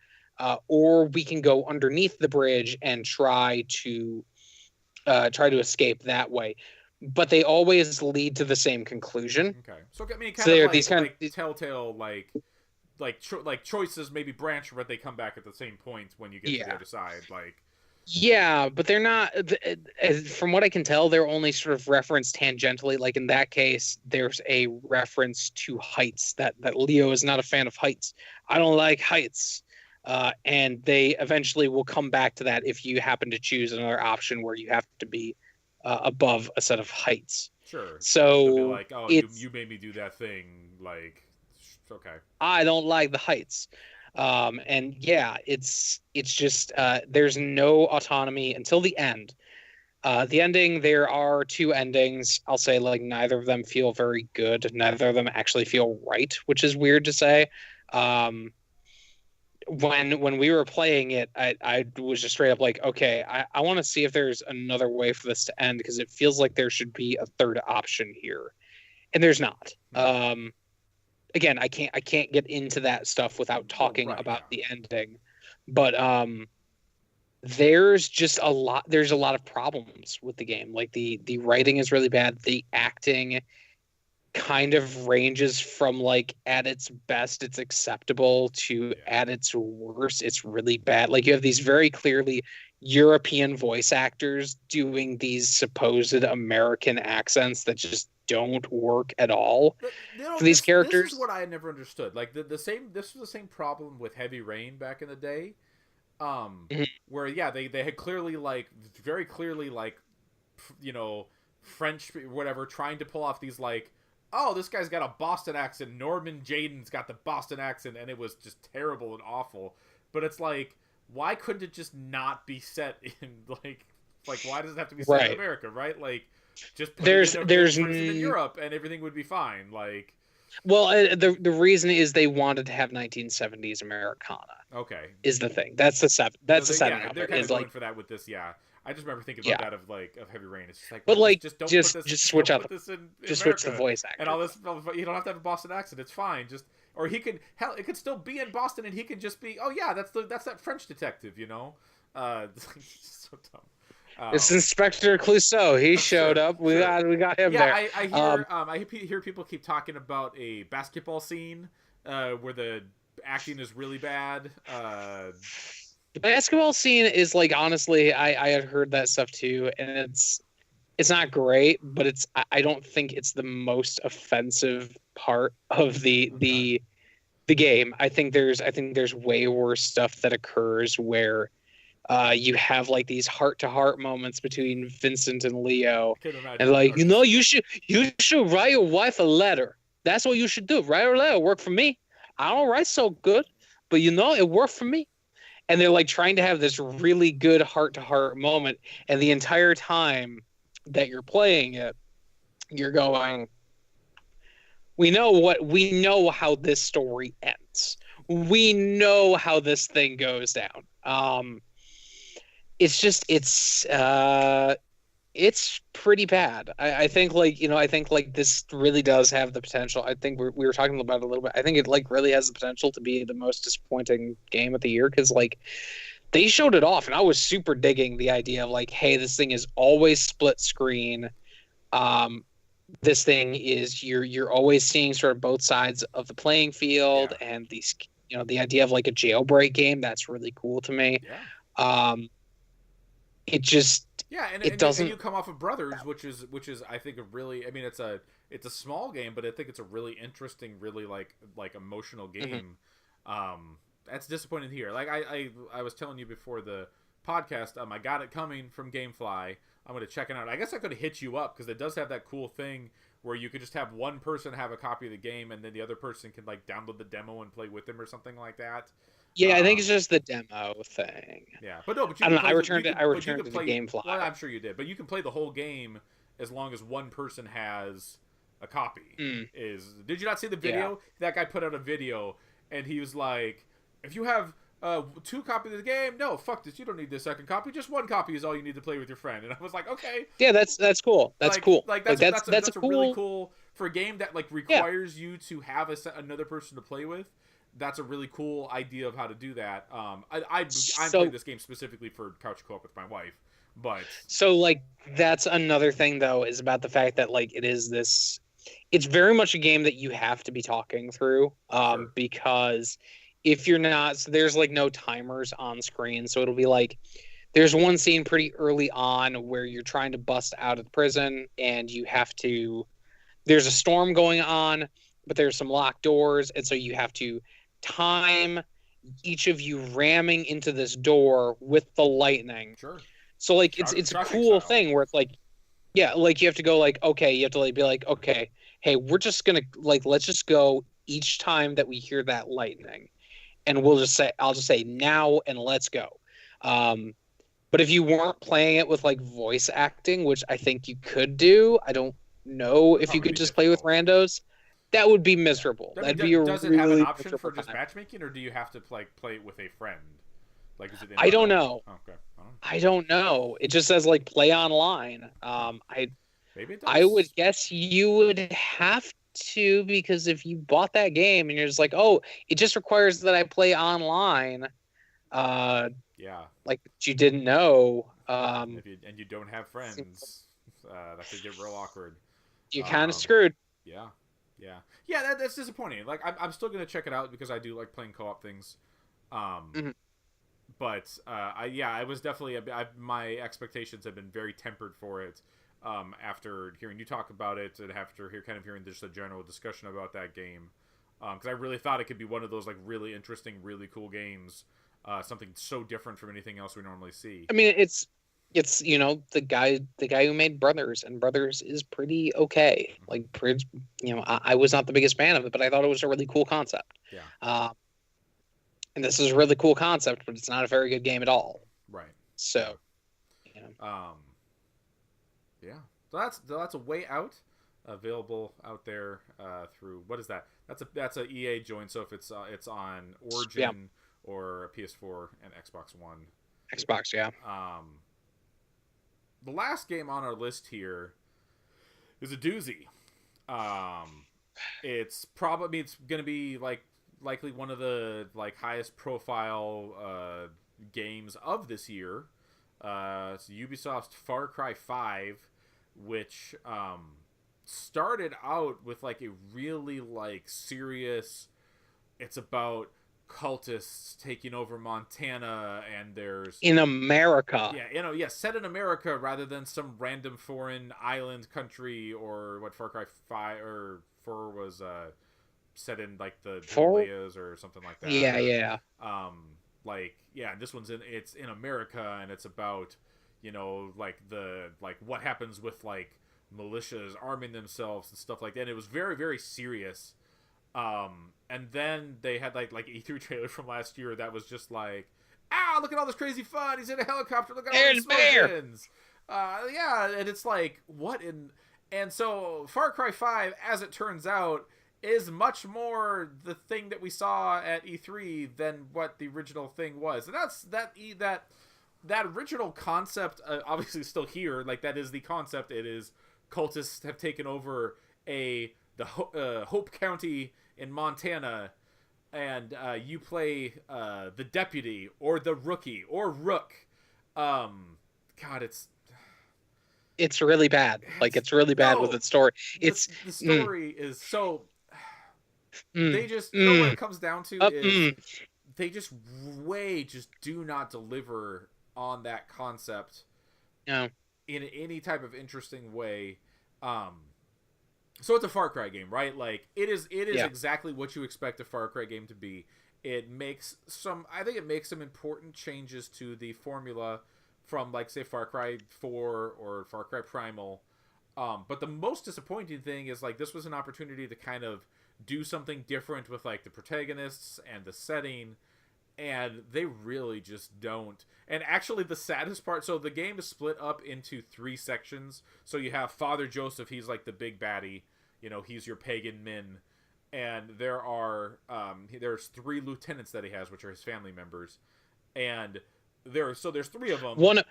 or we can go underneath the bridge and try to escape that way. But they always lead to the same conclusion. Okay, so I mean, So kind of they're like these kind like of telltale like choices maybe branch, but they come back at the same point when you get to the yeah. other side. Like, Yeah, but they're not. From what I can tell, they're only sort of referenced tangentially. Like in that case, there's a reference to heights. That Leo is not a fan of heights. I don't like heights. And they eventually will come back to that if you happen to choose another option where you have to be above a set of heights. sure, they'll be So like, oh, it's you made me do that thing. Like, okay, I don't like the heights. And yeah, it's just there's no autonomy until the end. The ending, there are two endings. I'll say like neither of them feel very good. Neither of them actually feel right, which is weird to say. Um, when we were playing it, I was just straight up like, okay, I want to see if there's another way for this to end because it feels like there should be a third option here, and there's not. Again, I can't get into that stuff without talking about the ending, but there's a lot of problems with the game. Like the writing is really bad. The acting kind of ranges from like at its best it's acceptable to at its worst it's really bad. Like you have these very clearly European voice actors doing these supposed American accents that just don't work at all for these characters. This is what I never understood. Like the same. This was the same problem with Heavy Rain back in the day. Mhm. Where they had clearly like very clearly like French whatever trying to pull off these like, oh, this guy's got a Boston accent. Norman Jaden's got the Boston accent, and it was just terrible and awful. But it's like, why couldn't it just not be set in like why does it have to be set in America, right? Like, just put it in Europe, and everything would be fine. Like, well, the reason is they wanted to have 1970s Americana. Okay, is the thing. That's the seven. That's the setting. Yeah, of they're it, kind of going like, for that with this. Yeah, I just remember thinking about that of Heavy Rain. It's just like, but like, just don't just put this, switch out, just America, switch the voice actor, and all this. You don't have to have a Boston accent. It's fine. Just or he could it could still be in Boston, and he could just be, oh yeah, that's that French detective, you know. So dumb. It's Inspector Clouseau. He showed up. We got him there. I hear people keep talking about a basketball scene where the acting is really bad. The basketball scene is like, honestly, I had heard that stuff too, and it's not great, but I don't think it's the most offensive part of the game. I think there's way worse stuff that occurs where you have like these heart-to-heart moments between Vincent and Leo, and like, you should write your wife a letter. That's what you should do. Write her a letter. Work for me. I don't write so good, but it worked for me. And they're like trying to have this really good heart-to-heart moment, and the entire time that you're playing it, you're going, we know how this story ends. We know how this thing goes down. It's pretty bad. I think this really does have the potential. I think we were talking about it a little bit. I think it like really has the potential to be the most disappointing game of the year, because like they showed it off, and I was super digging the idea of like, hey, this thing is always split screen. This thing is you're always seeing sort of both sides of the playing field, and these the idea of like a jailbreak game, that's really cool to me. It just it doesn't. And you come off of Brothers, which is I think a really, I mean, it's a small game, but I think it's a really interesting, really like emotional game. That's disappointing here. Like I was telling you before the podcast, I got it coming from GameFly. I'm going to check it out. I guess I could have hit you up because it does have that cool thing where you could just have one person have a copy of the game, and then the other person can like download the demo and play with them or something like that. Yeah, I think it's just the demo thing. Yeah, but no, but I don't know. I returned it to GameFly. Well, I'm sure you did, but you can play the whole game as long as one person has a copy. Did you not see the video? Yeah. That guy put out a video, and he was like, if you have 2 copies of the game. No, fuck this. You don't need the second copy. Just 1 copy is all you need to play with your friend. And I was like, okay. Yeah, that's cool. That's cool. Like Like that's a that's a cool, really cool for a game that like yeah. requires you to have another person to play with. That's a really cool idea of how to do that. I'm playing this game specifically for couch co-op with my wife, but so like that's another thing though is about the fact that like it's very much a game that you have to be talking through, Sure. because if you're not, so there's like no timers on screen, so it'll be like there's one scene pretty early on where you're trying to bust out of the prison and there's a storm going on, but there's some locked doors, and so you have to time each of you ramming into this door with the lightning. Sure. So like it's a cool thing where it's like, yeah, like you have to go like, okay, you have to like be like, okay, hey, we're just gonna like let's just go each time that we hear that lightning, and I'll just say now and let's go. But if you weren't playing it with like voice acting, which I think you could do, I don't know if you could just play with randos. That would be miserable. That'd be a does it have an option for just matchmaking, or do you have to like play it with a friend? Like, is it? I don't know. Oh, okay. I don't know. It just says like play online. Maybe it does. I would guess you would have to, because if you bought that game and you're just like, oh, it just requires that I play online. Yeah. Like you didn't know. And you don't have friends, that could get real awkward. You're kind of screwed. Yeah. That's disappointing. Like I'm still gonna check it out because I do like playing co-op things. But I was definitely my expectations have been very tempered for it. After hearing you talk about it and after hearing just a general discussion about that game, because I really thought it could be one of those like really interesting, really cool games. Something so different from anything else we normally see. I mean, it's the guy who made Brothers, and Brothers is pretty okay. Like, I was not the biggest fan of it, but I thought it was a really cool concept. Yeah. And this is a really cool concept, but it's not a very good game at all. Right. So, yeah. So that's a Way Out, available out there through, what is that? That's a EA joint. So if it's on Origin or PS4 and Xbox One. Xbox, yeah. The last game on our list here is a doozy. It's going to be likely one of the highest profile games of this year. It's Ubisoft's Far Cry 5, which started out with a really serious. It's about cultists taking over Montana, and there's in America. Set in America rather than some random foreign island country, or what Far Cry 5 or 4 was set in the Himalayas or something like that. Yeah. This one's it's in America, and it's about what happens with militias arming themselves and stuff like that. And it was very, very serious. And then they had E3 trailer from last year that was just look at all this crazy fun. He's in a helicopter. Look at all these explosions. And it's what in? And so Far Cry 5, as it turns out, is much more the thing that we saw at E3 than what the original thing was. And that's that original concept, obviously still here. That is the concept. It is cultists have taken over the Hope County in Montana, and you play the deputy or the rookie or Rook. God, it's really bad. It's really bad with its story. The story is so. They just what it comes down to is they just do not deliver on that concept. No. In any type of interesting way. So it's a Far Cry game, right? It is exactly what you expect a Far Cry game to be. I think it makes some important changes to the formula from say Far Cry 4 or Far Cry Primal. But the most disappointing thing is this was an opportunity to kind of do something different with the protagonists and the setting, and they really just don't. And actually the saddest part, so the game is split up into 3 sections. So you have Father Joseph, he's the big baddie, he's your pagan min. and there's 3 lieutenants that he has, which are his family members, and there's 3 of them.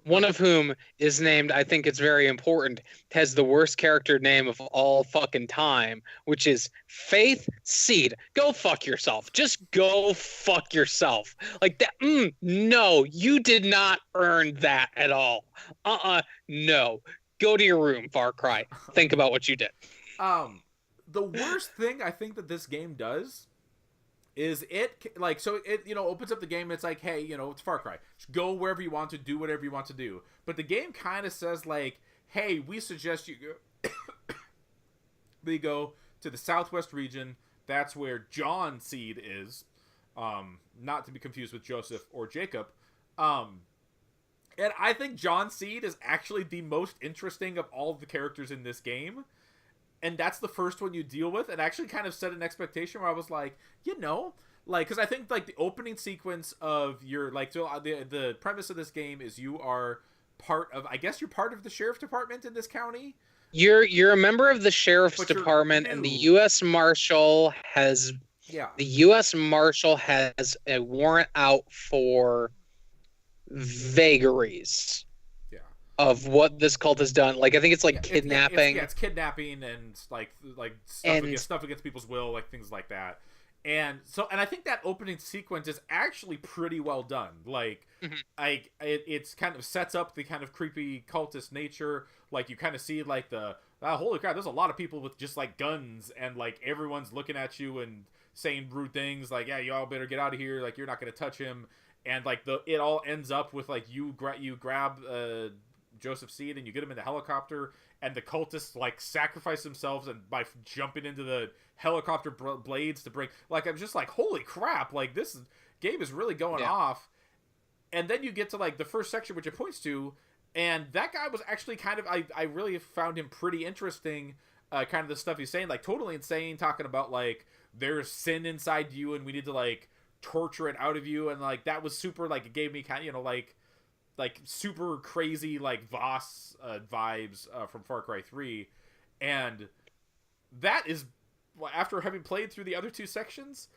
One of whom is named, I think it's very important, has the worst character name of all fucking time, which is Faith Seed. Go fuck yourself. Just go fuck yourself. Like that. No, you did not earn that at all. No. Go to your room, Far Cry. Think about what you did. The worst thing I think that this game does is it opens up the game and it's like, hey, it's Far Cry, just go wherever you want to, do whatever you want to do, but the game kind of says like, hey, we suggest you go to the southwest region. That's where John Seed is, not to be confused with Joseph or Jacob, and I think John Seed is actually the most interesting of all of the characters in this game. And that's the first one you deal with, and actually kind of set an expectation where I was like, because I think like the opening sequence of your the premise of this game is you are part of the sheriff's department in this county. You're a member of the sheriff's department, and the U.S. Marshal has a warrant out for vagaries of what this cult has done. Like, I think it's like kidnapping. It's kidnapping and stuff against people's will, like things like that. And I think that opening sequence is actually pretty well done. Like, it's kind of sets up the kind of creepy cultist nature. Like, you kind of see like holy crap, there's a lot of people with just like guns, and like everyone's looking at you and saying rude things like, yeah, y'all better get out of here. Like, you're not gonna touch him. And like it all ends up with like you grab Joseph Seed and you get him in the helicopter, and the cultists like sacrifice themselves and by jumping into the helicopter blades to bring, like, I'm just like, holy crap, like this game is really going off. And then you get to like the first section which it points to, and that guy was actually kind of, I really found him pretty interesting, kind of the stuff he's saying, like totally insane, talking about like there's sin inside you and we need to like torture it out of you, and like that was super, like it gave me kind of like super crazy like Voss vibes from Far Cry 3. And that is, after having played through the other 2 sections,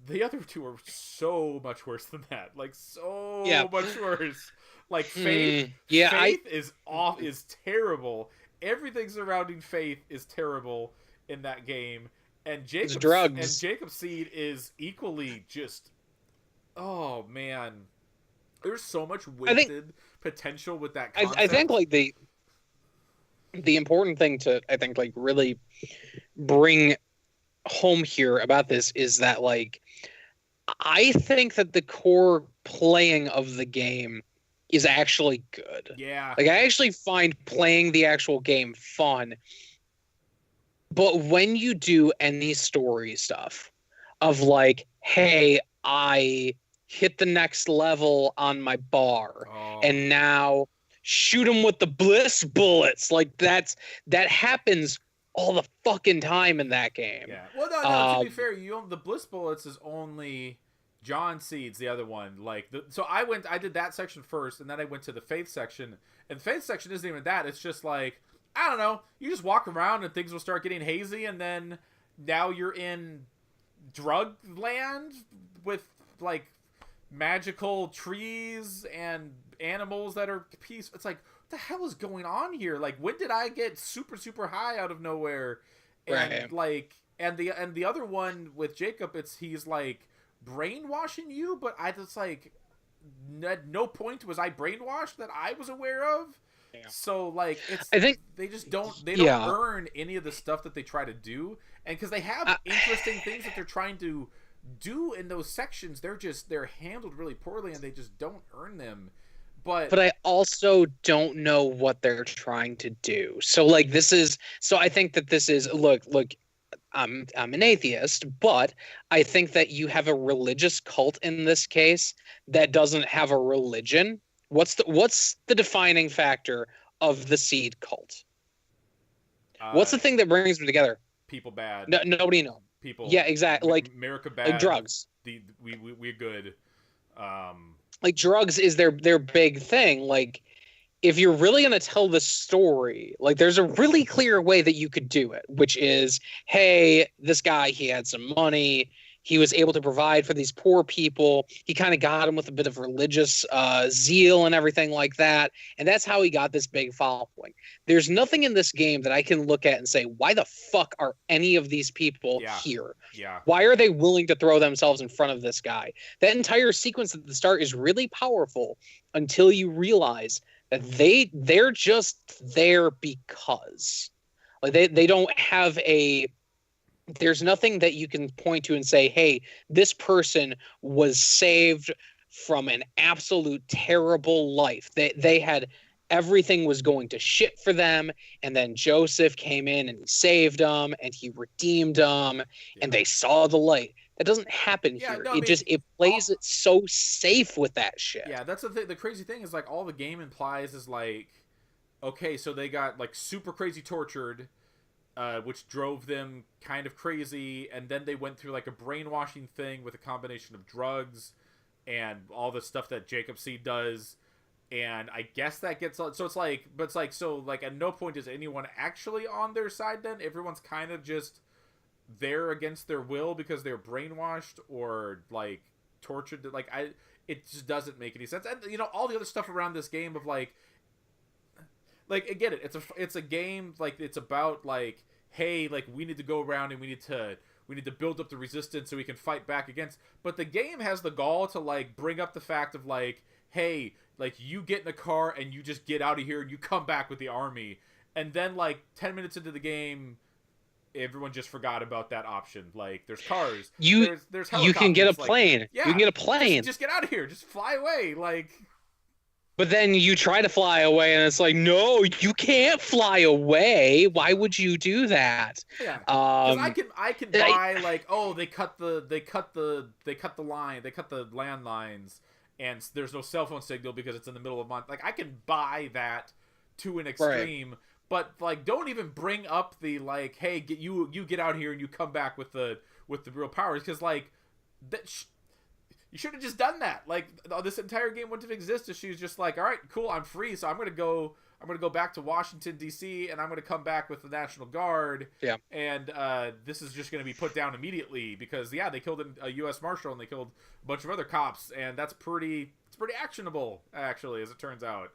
the other 2 are so much worse than that. Like much worse. Like Faith is terrible. Everything surrounding Faith is terrible in that game. And Jacob Seed is equally just, oh man. There's so much wasted potential with that concept. I think like the important thing to, I think, like really bring home here about this is that like I think that the core playing of the game is actually good. Yeah. Like, I actually find playing the actual game fun. But when you do any story stuff of like, hey, I hit the next level on my bar, and now shoot him with the bliss bullets, like that happens all the fucking time in that game. Yeah. Well, no, to be fair, the bliss bullets is only John Seed's the other one. Like, so I did that section first, and then I went to the Faith section, and the Faith section isn't even that. It's just like, I don't know, you just walk around and things will start getting hazy, and then now you're in drug land with like magical trees and animals that are peaceful. It's like, what the hell is going on here? Like, when did I get super, super high out of nowhere? And right. Like, and the other one with Jacob, he's like brainwashing you, but I just like, at no point was I brainwashed that I was aware of. Yeah. So like, I think they just don't earn any of the stuff that they try to do, and because they have interesting things that they're trying to do in those sections, they're handled really poorly, and they just don't earn them. But I also don't know what they're trying to do. So like, I think that this is, look, I'm an atheist, but I think that you have a religious cult in this case that doesn't have a religion. What's the defining factor of the Seed cult? What's the thing that brings them together? People bad. No, nobody knows. People. Yeah, exactly. Like America bad. Like drugs. We're good. Like drugs is their big thing. Like, if you're really going to tell the story, like there's a really clear way that you could do it, which is, hey, this guy, he had some money. He was able to provide for these poor people. He kind of got him with a bit of religious zeal and everything like that. And that's how he got this big following. There's nothing in this game that I can look at and say, why the fuck are any of these people here? Yeah. Why are they willing to throw themselves in front of this guy? That entire sequence at the start is really powerful until you realize that they're just there because. Like they don't have there's nothing that you can point to and say, hey, this person was saved from an absolute terrible life. They had everything was going to shit for them, and then Joseph came in and he saved them and he redeemed them, and they saw the light. That doesn't happen here. No, it plays it so safe with that shit. Yeah, that's the thing. The crazy thing is, like, all the game implies is like, okay, so they got like super crazy tortured, which drove them kind of crazy, and then they went through like a brainwashing thing with a combination of drugs and all the stuff that Jacob Seed does, and I guess that gets so it's like, but it's like, so like at no point is anyone actually on their side. Then everyone's kind of just there against their will because they're brainwashed or like tortured. Like it just doesn't make any sense. And all the other stuff around this game of like I get it. It's a game, like, it's about like, hey, like, we need to go around and we need to build up the resistance so we can fight back against. But the game has the gall to like bring up the fact of like, hey, like, you get in a car and you just get out of here and you come back with the army, and then like 10 minutes into the game, everyone just forgot about that option. Like, there's cars, there's helicopters, you can get a plane. Like, yeah, you can get a plane. Just get out of here. Just fly away. Like. But then you try to fly away, and it's like, no, you can't fly away. Why would you do that? Yeah, because I can buy like, oh, they cut the line, they cut the landlines, and there's no cell phone signal because it's in the middle of month. Like, I can buy that to an extreme, right. But like, don't even bring up the like, hey, you get out here and you come back with the real powers, because like that. You should have just done that. Like, this entire game wouldn't have existed. She was just like, all right, cool, I'm free, so I'm gonna go back to Washington, D.C., and I'm gonna come back with the National Guard. Yeah. And this is just gonna be put down immediately because they killed a U.S. Marshal and they killed a bunch of other cops, and it's pretty actionable, actually, as it turns out.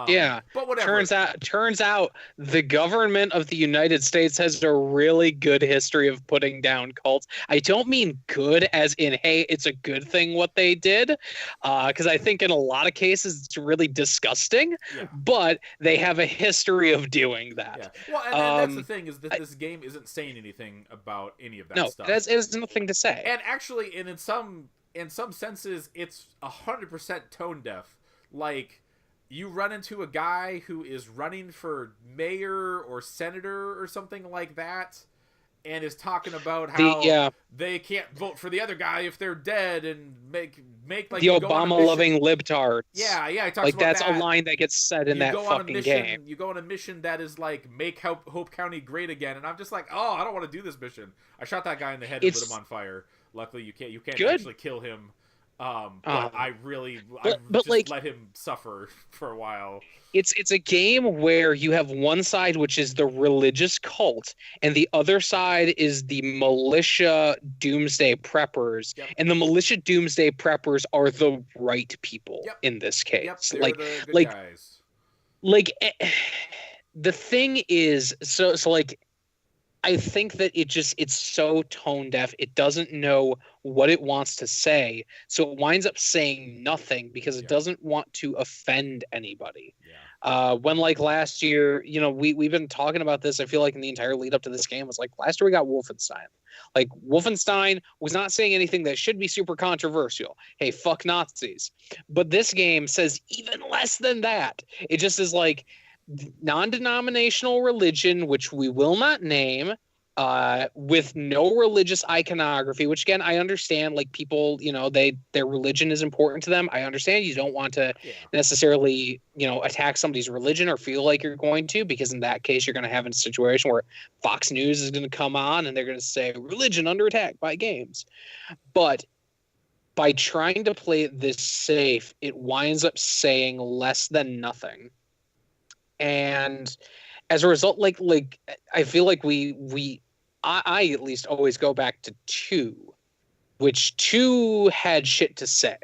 Yeah, but whatever. Turns out the government of the United States has a really good history of putting down cults. I don't mean good as in, hey, it's a good thing what they did, because I think in a lot of cases it's really disgusting. Yeah. But they have a history of doing that. Yeah. Well, and that's the thing, is that this game isn't saying anything about any of that stuff. No, it has nothing to say. And actually, in some senses, it's 100% tone deaf. Like, you run into a guy who is running for mayor or senator or something like that, and is talking about how they can't vote for the other guy if they're dead, and make like the Obama-loving libtards. Yeah, he talks like about that's that. A line that gets said in that fucking game. You go on a mission that is like, make Hope County great again, and I'm just like, oh, I don't want to do this mission. I shot that guy in the head and lit him on fire. Luckily, you can't actually kill him. But I just like, let him suffer for a while. It's a game where you have one side, which is the religious cult, and the other side is the militia doomsday preppers. Yep. And the militia doomsday preppers are the right people in this case. Yep, they're the good guys. Like, the thing is, so like, I think that it's so tone deaf. It doesn't know what it wants to say, so it winds up saying nothing because it doesn't want to offend anybody. Yeah. When like last year, we've been talking about this. I feel like in the entire lead up to this game was like last year we got Wolfenstein. Like, Wolfenstein was not saying anything that should be super controversial. Hey, fuck Nazis. But this game says even less than that. It just is like, non-denominational religion, which we will not name, with no religious iconography, which again, I understand, like, people, their religion is important to them. I understand you don't want to necessarily, attack somebody's religion or feel like you're going to, because in that case, you're going to have a situation where Fox News is going to come on and they're going to say religion under attack by games. But by trying to play this safe, it winds up saying less than nothing. And as a result, like I feel like I at least always go back to two, which two had shit to say.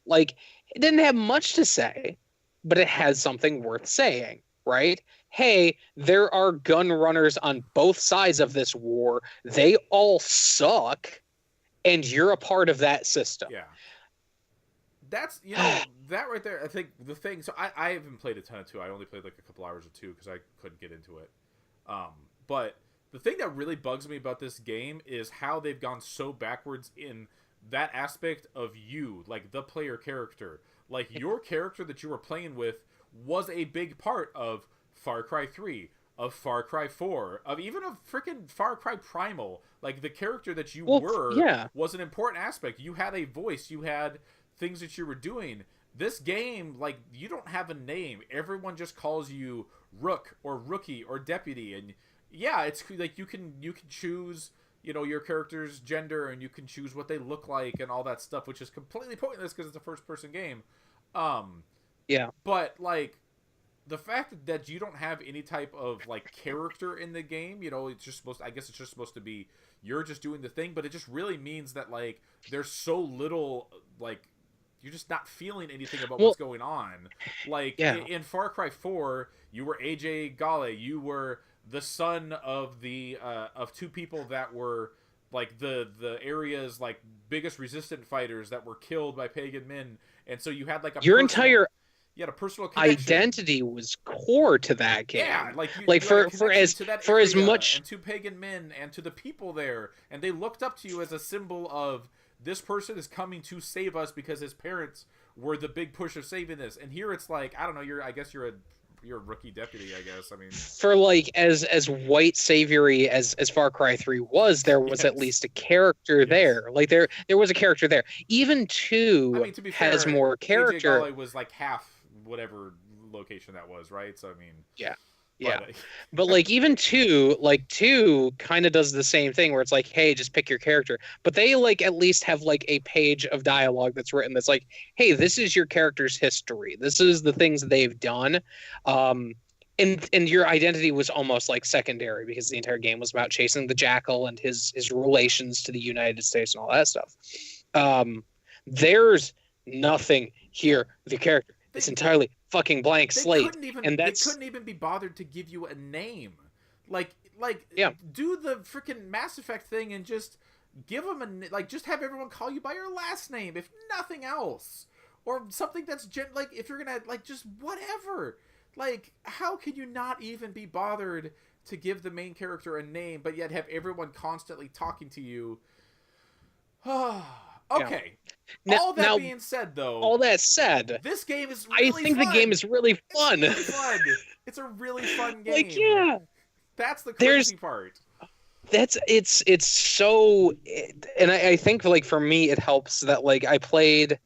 Like it didn't have much to say, but it has something worth saying, right? Hey, there are gun runners on both sides of this war. They all suck, and you're a part of that system. Yeah. That's that right there. I think the thing. So I haven't played a ton of two. I only played like a couple hours of two because I couldn't get into it. But the thing that really bugs me about this game is how they've gone so backwards in that aspect of you, like the player character. Like your character that you were playing with was a big part of Far Cry 3, of Far Cry 4, of even of freaking Far Cry Primal. Like the character that you were Yeah. was an important aspect. You had a voice, you had things that you were doing. This game, like, you don't have a name. Everyone just calls you Rook or Rookie or Deputy, and yeah, it's like you can choose, your character's gender, and you can choose what they look like and all that stuff, which is completely pointless because it's a first person game. Um, Yeah. but like the fact that you don't have any type of like character in the game, it's just supposed to, I guess it's just supposed to be you're just doing the thing, but it just really means that like there's so little like you're just not feeling anything about what's going on. Like in Far Cry 4, you were AJ Gale, you were the son of the of two people that were like the area's like biggest resistant fighters that were killed by pagan men, and so you had like a personal connection. Identity was core to that game. Yeah, like for as much and to pagan men and to the people there, and they looked up to you as a symbol of this person is coming to save us because his parents were the big push of saving this. And here it's like, I don't know, I guess you're a rookie deputy, I guess. I mean, for like as white savory as Far Cry 3 was, there was at least a character there. Like there was a character there. Even 2 to be fair, has more character. AJ Gale was like half whatever location that was, right? So I mean, yeah. But like even 2 kind of does the same thing where it's like, hey, just pick your character. But they like at least have like a page of dialogue that's written that's like, hey, this is your character's history. This is the things that they've done. And your identity was almost like secondary because the entire game was about chasing the Jackal and his relations to the United States and all that stuff. There's nothing here with your character. It's entirely fucking blank slate, and they couldn't even be bothered to give you a name. Like do the freaking Mass Effect thing and just give them just have everyone call you by your last name, if nothing else, or something that's like if you're gonna like just whatever. Like, how can you not even be bothered to give the main character a name, but yet have everyone constantly talking to you? Okay. All that being said, though. This game is really I think fun. The game is really fun. It's really fun. It's a really fun game. Like, yeah. That's the crazy part. It's so, and I think like for me it helps that like I played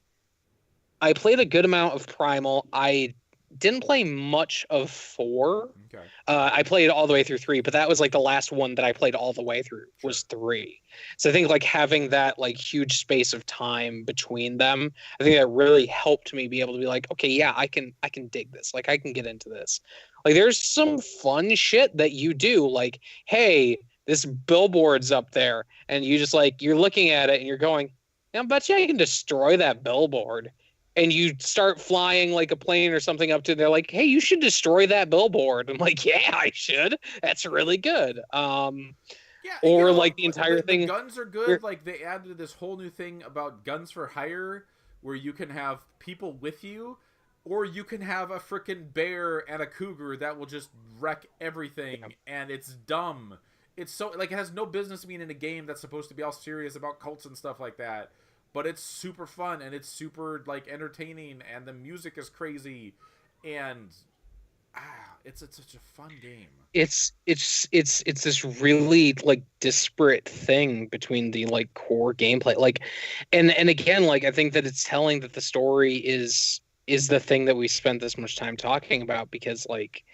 a good amount of Primal. I didn't play much of 4. Okay. I played all the way through 3, but that was like the last one that I played all the way through was 3. So I think like having that like huge space of time between them, I think that really helped me be able to be like, okay, yeah, I can dig this. Like I can get into this. Like there's some fun shit that you do. Like, hey, this billboard's up there, and you just like you're looking at it and you're going, I bet you I can destroy that billboard. And you start flying like a plane or something up to, they're like, hey, you should destroy that billboard. I'm like, yeah, I should. That's really good. Or like the entire thing. The guns are good. Like they added this whole new thing about guns for hire, where you can have people with you, or you can have a freaking bear and a cougar that will just wreck everything. Yeah. And it's dumb. It's so like it has no business being in a game that's supposed to be all serious about cults and stuff like that. But it's super fun and it's super like entertaining and the music is crazy, and it's such a fun game. It's this really like disparate thing between the like core gameplay, like, and again, like I think that it's telling that the story is the thing that we spent this much time talking about, because like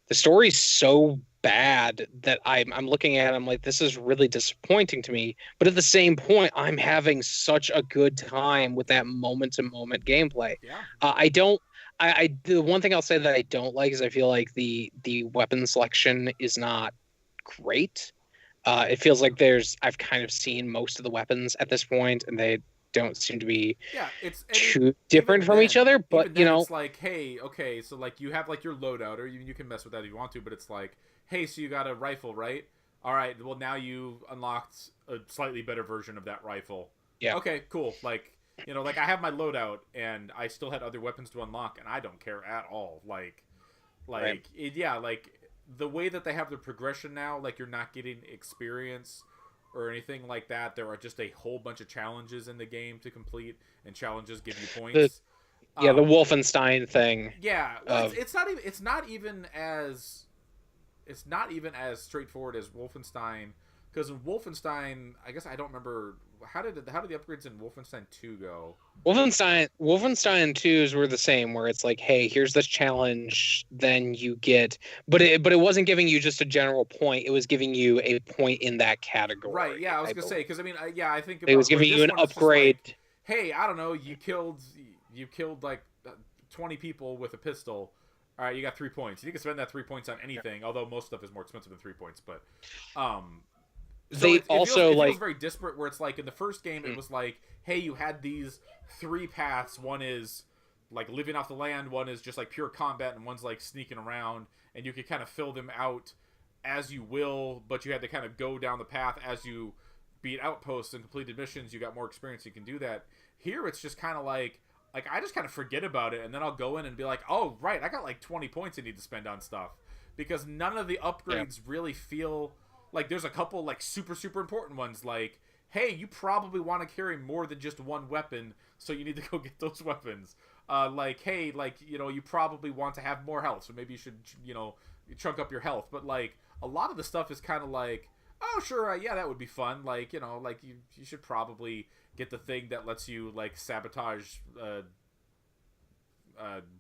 the story's so bad that I'm looking at it, I'm like, this is really disappointing to me, but at the same point I'm having such a good time with that moment to moment gameplay. I don't The one thing I'll say that I don't like is I feel like the weapon selection is not great. It feels like I've kind of seen most of the weapons at this point, and they don't seem to be Yeah, it's and it too different even from each then, other. even But then it's like, hey, okay, so like you have like your loadout, or you can mess with that if you want to, but it's like, hey, so you got a rifle, right? All right, well now you unlocked a slightly better version of that rifle. yeah, Okay, cool. Like, like I have my loadout and I still had other weapons to unlock and I don't care at all. right. Yeah, like the way that they have the progression now, like you're not getting experience or anything like that. There are just a whole bunch of challenges in the game to complete, and challenges give you The points. Yeah, the Um, Wolfenstein thing yeah, well, of it's not even as straightforward as Wolfenstein, because in Wolfenstein, I guess I don't remember how did the upgrades in Wolfenstein 2 go? Wolfenstein 2s were the same, where it's like, hey, here's this challenge, then you get, but it wasn't giving you just a general point. It was giving you a point in that Right, category, yeah, I was I gonna say, believe. because I mean, yeah, I think It was about where giving you this an one is just upgrade. like, hey, I don't know, you killed like 20 people with a pistol. All right, you got 3 points. You can spend that 3 points on anything, although most stuff is more expensive than 3 points. But, so They also it feels like, very disparate. Where it's like in the first game, it was like, hey, you had these three paths. One is like living off the land. One is just like pure combat, and one's like sneaking around. And you could kind of fill them out as you will, but you had to kind of go down the path as you beat outposts and completed missions. You got more experience. You can do that. Here, it's just kind of like I just kind of forget about it, and then I'll go in and be like, oh right, I got like 20 points I need to spend on stuff, because none of the yeah, upgrades really feel like there's a couple like super important ones, like, hey, you probably want to carry more than just one weapon, so you need to go get those weapons. Like, hey, like, you probably want to have more health, so maybe you should, chunk up your health. But like a lot of the stuff is kind of like, oh sure, yeah, that would be fun. Like, like you should probably get the thing that lets you like sabotage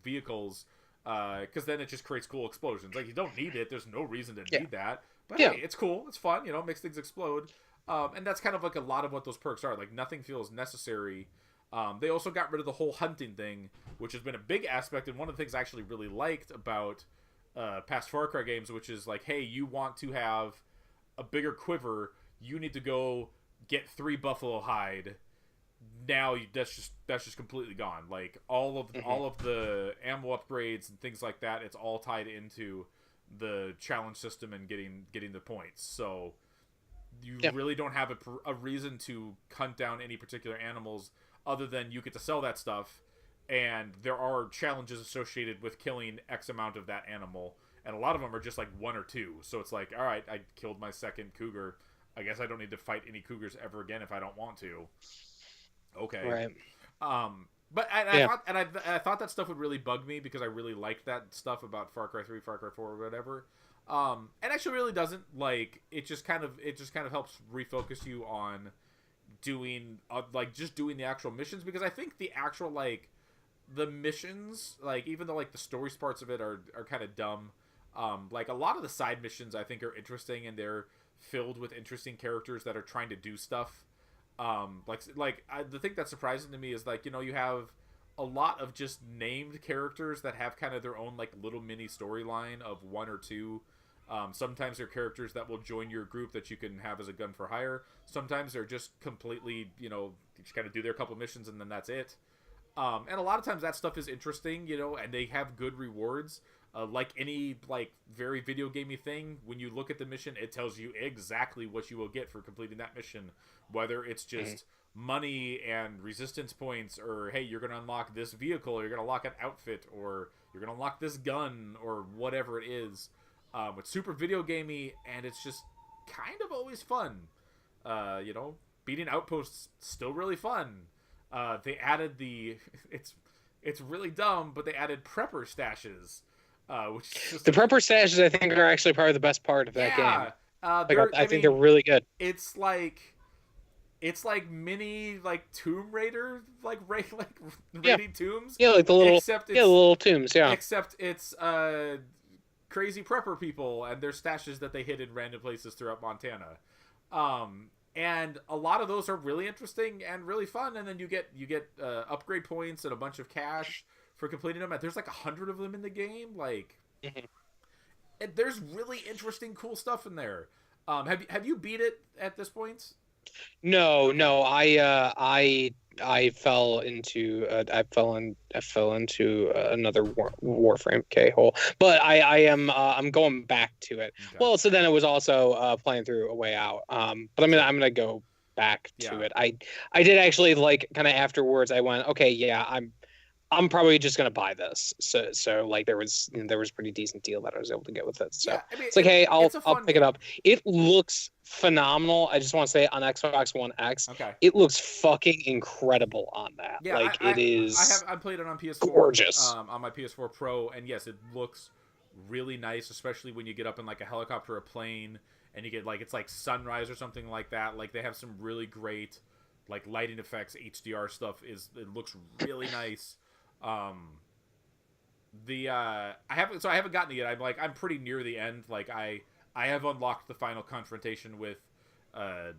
vehicles, because then it just creates cool explosions. Like, you don't need it. There's no reason to yeah, need that. But yeah. hey, it's cool. It's fun. It makes things explode. And that's kind of like a lot of what those perks are. Like, nothing feels necessary. They also got rid of the whole hunting thing, which has been a big aspect, and one of the things I actually really liked about past Far Cry games, which is like, hey, you want to have a bigger quiver, you need to go get 3 buffalo hide. Now that's just completely gone. Like Hmm. all of the ammo upgrades and things like that, it's all tied into the challenge system and getting the points. So you Yeah. really don't have a reason to hunt down any particular animals, other than you get to sell that stuff, and there are challenges associated with killing X amount of that animal, and a lot of them are just like one or two. So it's like, all right, I killed my second cougar. I guess I don't need to fight any cougars ever again if I don't want to. Okay. Right. But I Yeah. thought I thought that stuff would really bug me, because I really liked that stuff about Far Cry 3, Far Cry 4, or whatever. And actually really doesn't. Like, it just kind of helps refocus you on doing like just doing the actual missions, because I think the actual like the missions, like, even though like the story parts of it are kind of dumb, like a lot of the side missions I think are interesting, and they're filled with interesting characters that are trying to do stuff. The thing that's surprising to me is, like, you have a lot of just named characters that have kind of their own like little mini storyline of one or two. Sometimes they're characters that will join your group that you can have as a gun for hire. Sometimes they're just completely, just kind of do their couple missions and then that's it. And a lot of times that stuff is interesting, and they have good rewards. Like any like very video gamey thing, when you look at the mission, it tells you exactly what you will get for completing that mission. Whether it's Hmm. just money and resistance points, or hey, you're gonna unlock this vehicle, or you're gonna unlock an outfit, or you're gonna unlock this gun, or whatever it is. It's super video gamey, and it's just kind of always fun. Beating outposts still really fun. They added the it's it's really dumb, but they added prepper stashes, which is just The prepper stashes, I think, are actually probably the best part of that game. yeah. Like, They're I I think they're mean, really good. it's like mini like Tomb Raider like Yeah. raiding tombs, Yeah, like except the it's little tombs. Yeah. except it's crazy prepper people and their stashes that they hid in random places throughout Montana. And a lot of those are really interesting and really fun. And then you get upgrade points and a bunch of cash for completing them. There's like 100 of them in the game. Like, Mhm. there's really interesting, cool stuff in there. Have you beat it at this point? No, Okay. no, I fell into I fell into another Warframe K hole, but I am I'm going back to it. Okay. Well, so then it was also playing through A Way Out. But Sure. I'm gonna go back to Yeah. it. I did actually like kind of afterwards. I went, okay, yeah, I'm probably just gonna buy this. So like there was a pretty decent deal that I was able to get with it. So Yeah. I mean, it's like, hey, it's a I'll fun pick it game. up. It looks phenomenal. I just want to say on Xbox One X, Okay. it looks fucking incredible on that. Yeah, Like it is I played it on PS4, gorgeous. on my PS4 Pro, and yes, it looks really nice, especially when you get up in like a helicopter or a plane, and you get like it's like sunrise or something like that. Like they have some really great like lighting effects, HDR stuff. It looks really nice. Um, I haven't gotten it yet. I'm pretty near the end. Like I have unlocked the final confrontation uh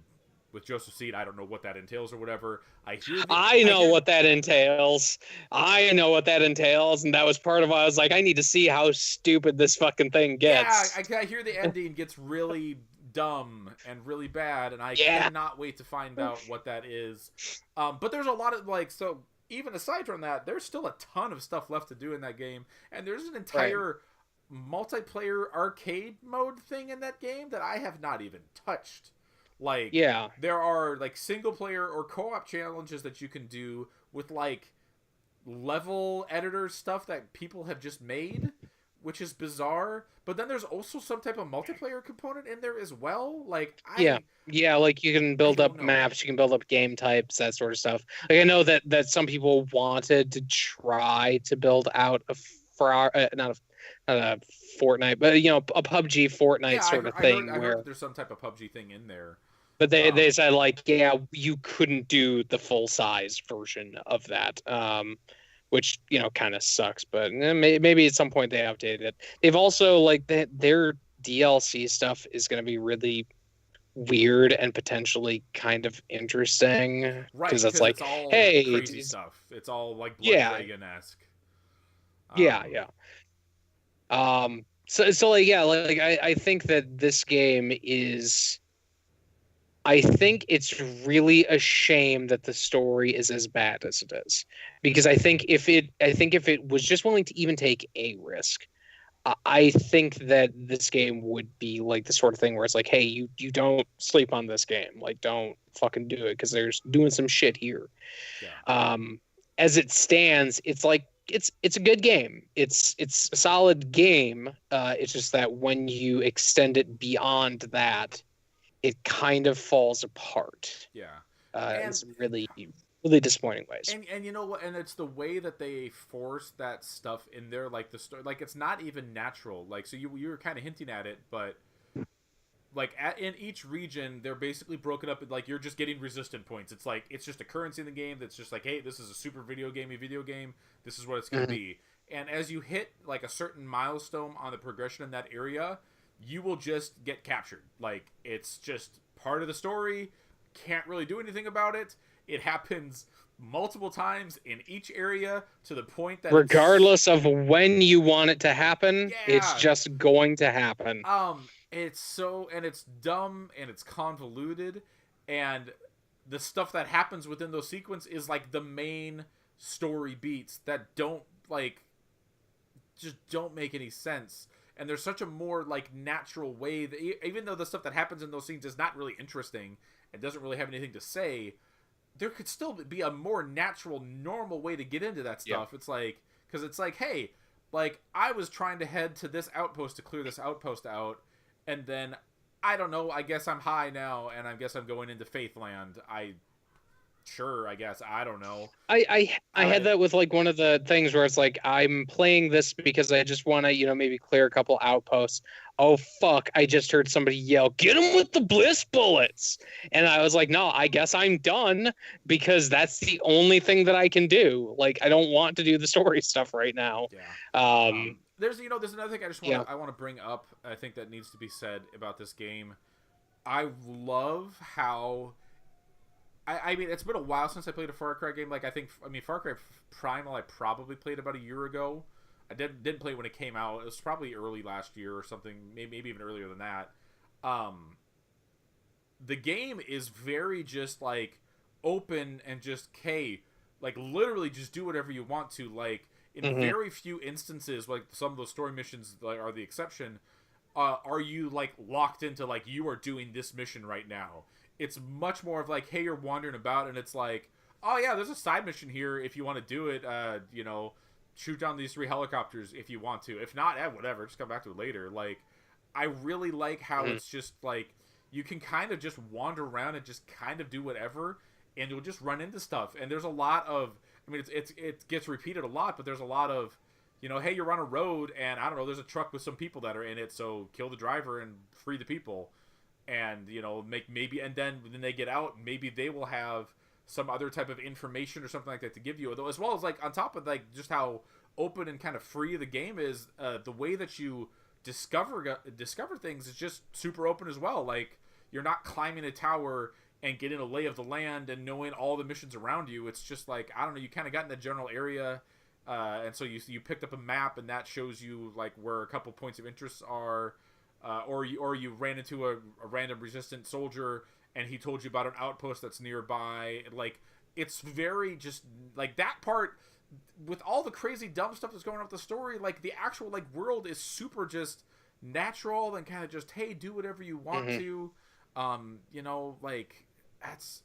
with Joseph Seed. I don't know what that entails or whatever. I I know hear what that entails. I know what that entails, and that was part of why I was like, I need to see how stupid this fucking thing yeah, gets. I hear the ending gets really dumb and really bad, and I Yeah, cannot wait to find out what that is. But there's a lot of like so even aside from that, there's still a ton of stuff left to do in that game, and there's an right. entire multiplayer arcade mode thing in that game that I have not even touched. Like Yeah, there are like single player or co-op challenges that you can do with like level editor stuff that people have just made, which is bizarre. But then there's also some type of multiplayer component in there as well. Like yeah, yeah. Like you can I build don't up know. maps, you can build up game types, that sort of stuff. Like I know that some people wanted to try to build out a not a Fortnite, but a PUBG Fortnite Yeah, sort of I thing heard that where there's some type of PUBG thing in there. but they Um, said like, yeah, you couldn't do the full size version of that, which kind of sucks. But maybe at some point they updated it. They've also like their DLC stuff is going to be really weird and potentially kind of interesting right, because it's because like, it's all hey, crazy stuff. It's all like Blood yeah, Dragon esque. yeah, Um, yeah. So like yeah, like I think that this game is. I think it's really a shame that the story is as bad as it is, because I think if it was just willing to even take a risk, I think that this game would be like the sort of thing where it's like, hey, you don't sleep on this game, like don't fucking do it because there's doing some shit here. yeah, Um, as it stands, it's like it's a good game. It's a solid game. It's just that when you extend it beyond that, it kind of falls apart yeah, in and some really disappointing ways. and you know what? And it's the way that they force that stuff in there, like the story, like it's not even natural. Like so, you were kind of hinting at it, but like in each region, they're basically broken up. Like you're just getting resistant points. It's like it's just a currency in the game that's just like, hey, this is a super video gamey video game. This is what it's gonna Mhm. be. And as you hit like a certain milestone on the progression in that area, you will just get captured. Like it's just part of the story. Can't really do anything about it. It happens multiple times in each area to the point that it's Regardless of when you want it to happen, it's yeah. just going to happen. It's so and it's dumb and it's convoluted, and the stuff that happens within those sequences is like the main story beats that don't like just don't make any sense. And there's such a more like natural way that even though the stuff that happens in those scenes is not really interesting and doesn't really have anything to say, there could still be a more natural, normal way to get into that Yeah. stuff. It's like because it's like, hey, like I was trying to head to this outpost to clear this outpost out, and then I don't know. I guess I'm high now, and I guess I'm going into Faithland. I guess I don't know. I had that with like one of the things where it's like I'm playing this because I just want to maybe clear a couple outposts. Oh fuck! I just heard somebody yell, "Get him with the bliss bullets!" And I was like, no, I guess I'm done because that's the only thing that I can do. Like I don't want to do the story stuff right now. Yeah. Um, There's another thing yeah, I want to bring up. I think that needs to be said about this game. I love how I mean, it's been a while since I played a Far Cry game. Like, I mean, Far Cry Primal, I probably played about a year ago. I didn't play it when it came out. It was probably early last year or something, maybe even earlier than that. Um, the game is very just like open and just like literally just do whatever you want to. Like in Mm-hmm. very few instances, like some of those story missions like are the exception. Are you like locked into like you are doing this mission right now? It's much more of like, hey, you're wandering about, and it's like, oh yeah, there's a side mission here if you want to do it. Shoot down these 3 helicopters if you want to. If not, whatever, just come back to it later. Like, I really like how Mm-hmm. it's just like you can kind of just wander around and just kind of do whatever, and you'll just run into stuff. And there's a lot of, I mean, it gets repeated a lot, but there's a lot of, hey, you're on a road, and I don't know, there's a truck with some people that are in it, so kill the driver and free the people, and make maybe, and then when they get out, maybe they will have some other type of information or something like that to give you, as well as like on top of like just how open and kind of free the game is, the way that you discover things is just super open as well. Like you're not climbing a tower and getting a lay of the land and knowing all the missions around you. It's just like, I don't know, you kind of got in the general area, and so you picked up a map and that shows you like where a couple points of interest are, or you ran into a random resistant soldier and he told you about an outpost that's nearby. Like it's very just like that part with all the crazy dumb stuff that's going on with the story. Like the actual like world is super just natural and kind of just, hey, do whatever you want Mm-hmm. to. Like that's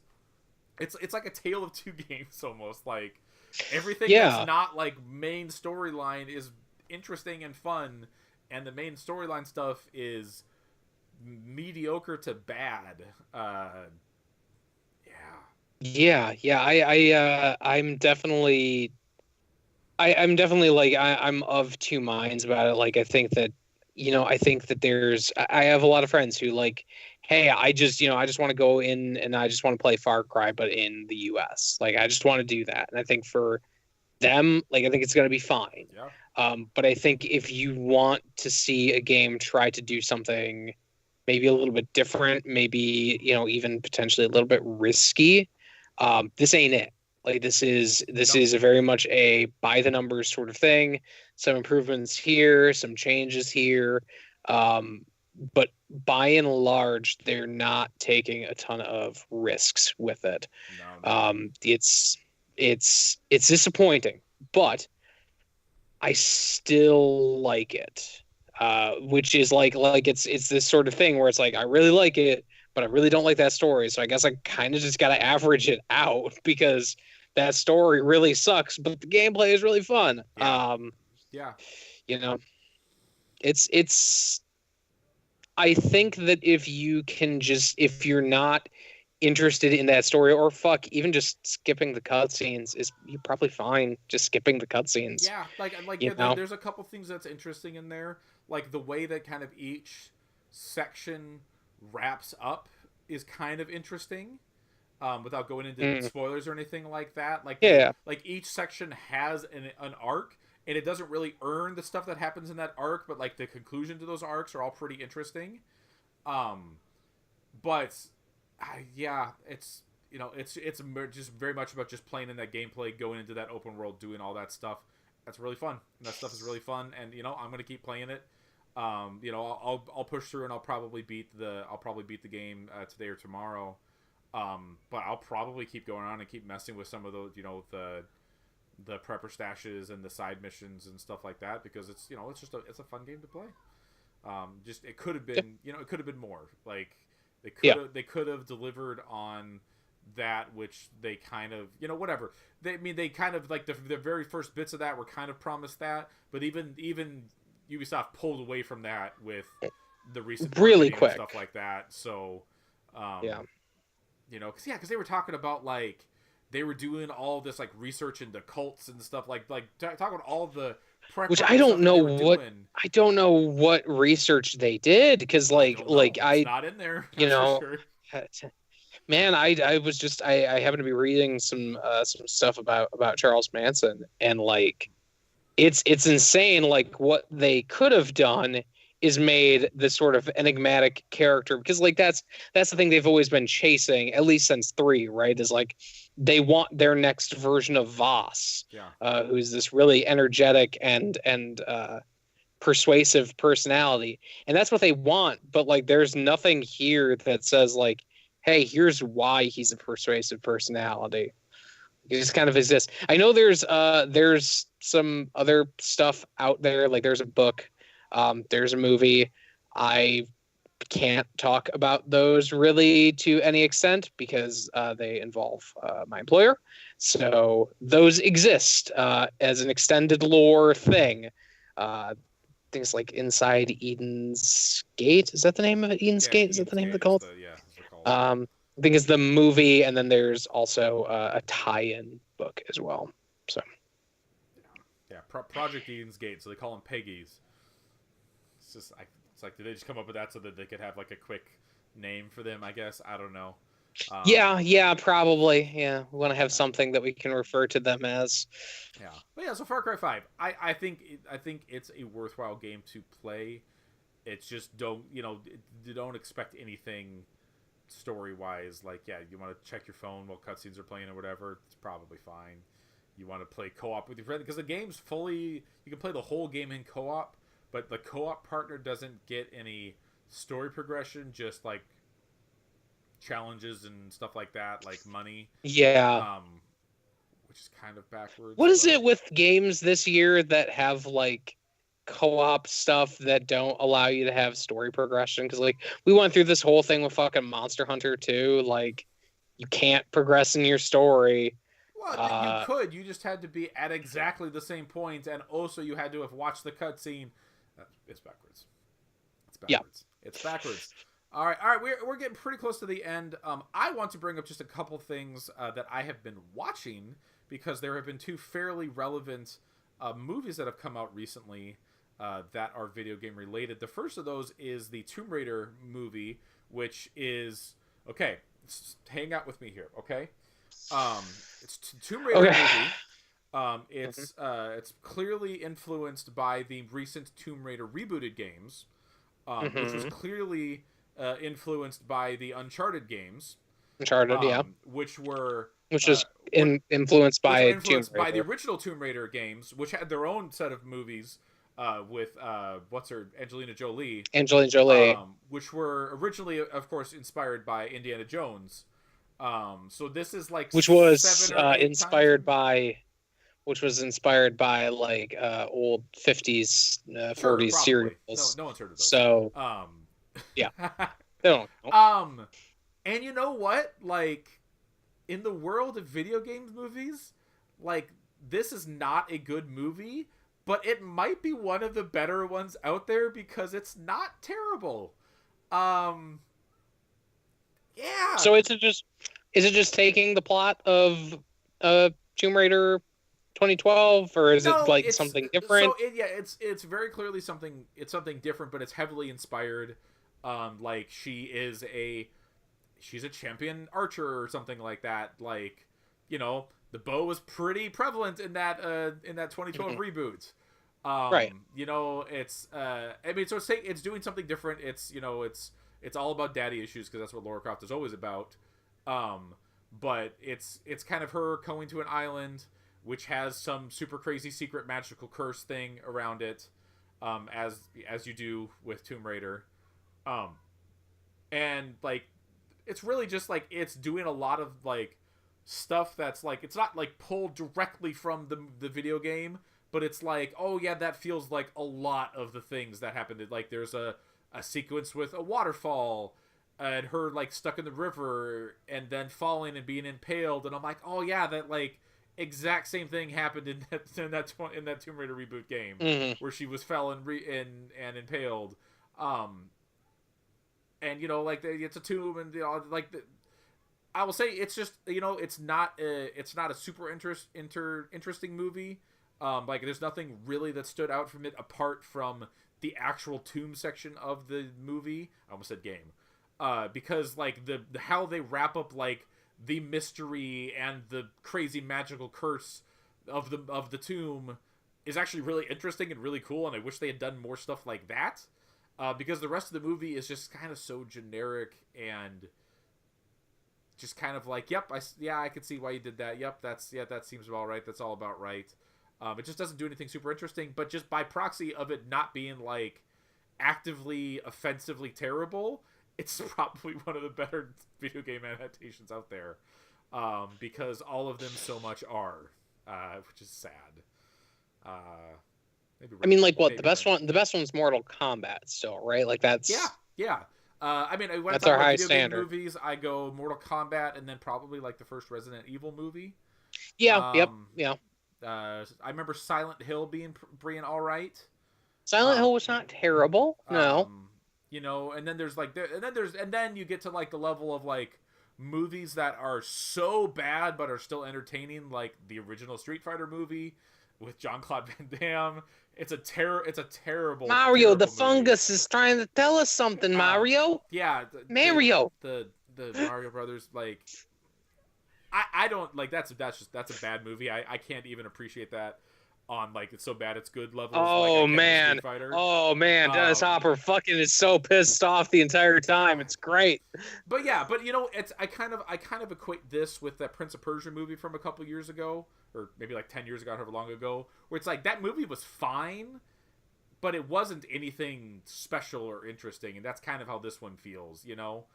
it's like a tale of two games almost. Like everything that's Yeah. not like main storyline is interesting and fun, and the main storyline stuff is mediocre to bad. Yeah. Yeah. I'm definitely like I'm of two minds about it. Like I think that I have a lot of friends who like, hey, I just want to go in and I just want to play Far Cry, but in the US. Like I just want to do that. And I think for them, like I think it's gonna be fine. Yeah. But I think if you want to see a game try to do something maybe a little bit different, maybe, even potentially a little bit risky, this ain't it. Like this Nope. is a very much a by the numbers sort of thing. Some improvements here, some changes here, but by and large, they're not taking a ton of risks with it. No, not at all. It's disappointing, but I still like it. Which is like it's this sort of thing where it's like I really like it, but I really don't like that story. So I guess I kind of just got to average it out because that story really sucks, but the gameplay is really fun. Yeah. Yeah. You know, it's. I think that if you're not interested in that story, or fuck, even just skipping the cutscenes is you're probably fine. Just skipping the cutscenes. Yeah, like You know. there's a couple things that's interesting in there, like the way that kind of each section wraps up is kind of interesting. Without going into Mm, spoilers or anything like that, yeah. like each section has an arc, and it doesn't really earn the stuff that happens in that arc, but like the conclusion to those arcs are all pretty interesting. Um, but yeah, it's just very much about just playing in that gameplay, going into that open world, doing all that stuff. That's really fun. And that stuff is really fun, and I'm gonna keep playing it. I'll push through, and I'll probably beat the game today or tomorrow. But I'll probably keep going on and keep messing with some of those, the prepper stashes and the side missions and stuff like that, because it's a fun game to play. Just it could have Yeah. been, it could have been more. Like Yeah. they could have delivered on that, which they kind of, whatever. They kind of like the very first bits of that were kind of promised that, but even Ubisoft pulled away from that with the recent Really marketing and quick. stuff like that. So, Yeah. because they were talking about like they were doing all this like research into cults and stuff, talking about all the prep Which work and stuff that they were doing. I don't know what research they did because I don't know. It's I not in there. you That's for know sure. man I was just I happened to be reading some stuff about Charles Manson, and like it's insane like what they could have done is made this sort of enigmatic character, because like that's the thing they've always been chasing, at least since 3, right? Is like they want their next version of Voss, Yeah. who's this really energetic and persuasive personality, and that's what they want. But like, there's nothing here that says like, hey, here's why he's a persuasive personality. It just kind of exists. I know there's some other stuff out there. Like there's a book, there's a movie. I can't talk about those really to any extent because they involve my employer. So those exist as an extended lore thing. Things like Inside Eden's Gate. Is that the name of it? Eden's Yeah, Gate? Is that the Eden's name of the Gate is cult? is they're called. I think it's the movie, and then there's also a tie-in book as well. So Yeah, Project Eden's Gate. So they call them Peggies. It's just it's like, did they just come up with that so that they could have like a quick name for them? I guess, I don't know. yeah, probably. Yeah, we want to have something that we can refer to them as. Yeah, but yeah. So Far Cry 5, I think it's a worthwhile game to play. It's just don't expect anything story wise. Like, yeah, you want to check your phone while cutscenes are playing or whatever. It's probably fine. You want to play co-op with your friend because the game's fully. You can play the whole game in co-op, but the co-op partner doesn't get any story progression. Just like challenges and stuff like that, like money. Yeah. Which is kind of backwards. What is it with games this year that have like co-op stuff that don't allow you to have story progression? Because like we went through this whole thing with fucking Monster Hunter 2. Like you can't progress in your story. Well, you could. You just had to be at exactly the same point, and also you had to have watched the cutscene. It's backwards. It's backwards. Yeah. It's backwards. All right. We're getting pretty close to the end. I want to bring up just a couple things that I have been watching because there have been 2 fairly relevant movies that have come out recently that are video game related. The first of those is the Tomb Raider movie, which is okay. Hang out with me here, okay? It's Tomb Raider movie. It's clearly influenced by the recent Tomb Raider rebooted games, which was clearly influenced by the Uncharted games. Uncharted, yeah. Which was influenced by the original Tomb Raider games, which had their own set of movies with Angelina Jolie. Which were originally, of course, inspired by Indiana Jones. So this is like which was inspired by like old 50s 40s serials. No one's heard of those. So yeah. They don't know. And you know what? Like, in the world of video games movies, like, this is not a good movie, but it might be one of the better ones out there because it's not terrible. Yeah. So is it just taking the plot of Tomb Raider 2012, or is it something different? So it's very clearly something. It's something different, but it's heavily inspired. Like she's a champion archer or something like that. Like, the bow was pretty prevalent in that 2012 reboot. Right. It's so it's doing something different. It's all about daddy issues because that's what Lara Croft is always about. But it's kind of her going to an island which has some super crazy secret magical curse thing around it, as you do with Tomb Raider. And like it's really just like it's doing a lot of like stuff that's like it's not like pulled directly from the video game, but it's like, oh yeah, that feels like a lot of the things that happened. Like there's a sequence with a waterfall and her like stuck in the river and then falling and being impaled, and I'm like, oh yeah, that like exact same thing happened in that Tomb Raider reboot game where she was fell and impaled. And like it's a tomb, and I will say it's just it's not a super interesting movie. Like there's nothing really that stood out from it apart from the actual tomb section of the movie. I almost said game, because like the how they wrap up like the mystery and the crazy magical curse of the tomb is actually really interesting and really cool, and I wish they had done more stuff like that. because the rest of the movie is just kind of so generic and just kind of like, yep, I can see why you did that. Yep, that seems about right. That's all about right. It just doesn't do anything super interesting, but just by proxy of it not being like actively offensively terrible, it's probably one of the better video game adaptations out there, because all of them so much are, which is sad. I mean, like, what the best one? The best one's Mortal Kombat, still, right? Like, that's yeah. I mean, when that's I talk our about high video standard. game movies, I go Mortal Kombat and then probably like the first Resident Evil movie. Yeah, yeah. I remember Silent Hill being all right. Silent Hill was not terrible. No. You know, and then there's like and then you get to like the level of like movies that are so bad but are still entertaining, like the original Street Fighter movie with Jean-Claude Van Damme. It's a terrible Mario. The movie. fungus is trying to tell us something. Mario. Yeah, Mario. The Mario Brothers, like, I don't like that's a bad movie. I can't even appreciate that on like it's so bad it's good levels. Oh like man. Oh man. Dennis Hopper fucking is so pissed off the entire time. It's great. But yeah, but you know, I kind of equate this with that Prince of Persia movie from a couple years ago, or maybe like 10 years ago, however long ago, where it's like that movie was fine, but it wasn't anything special or interesting, and that's kind of how this one feels, you know.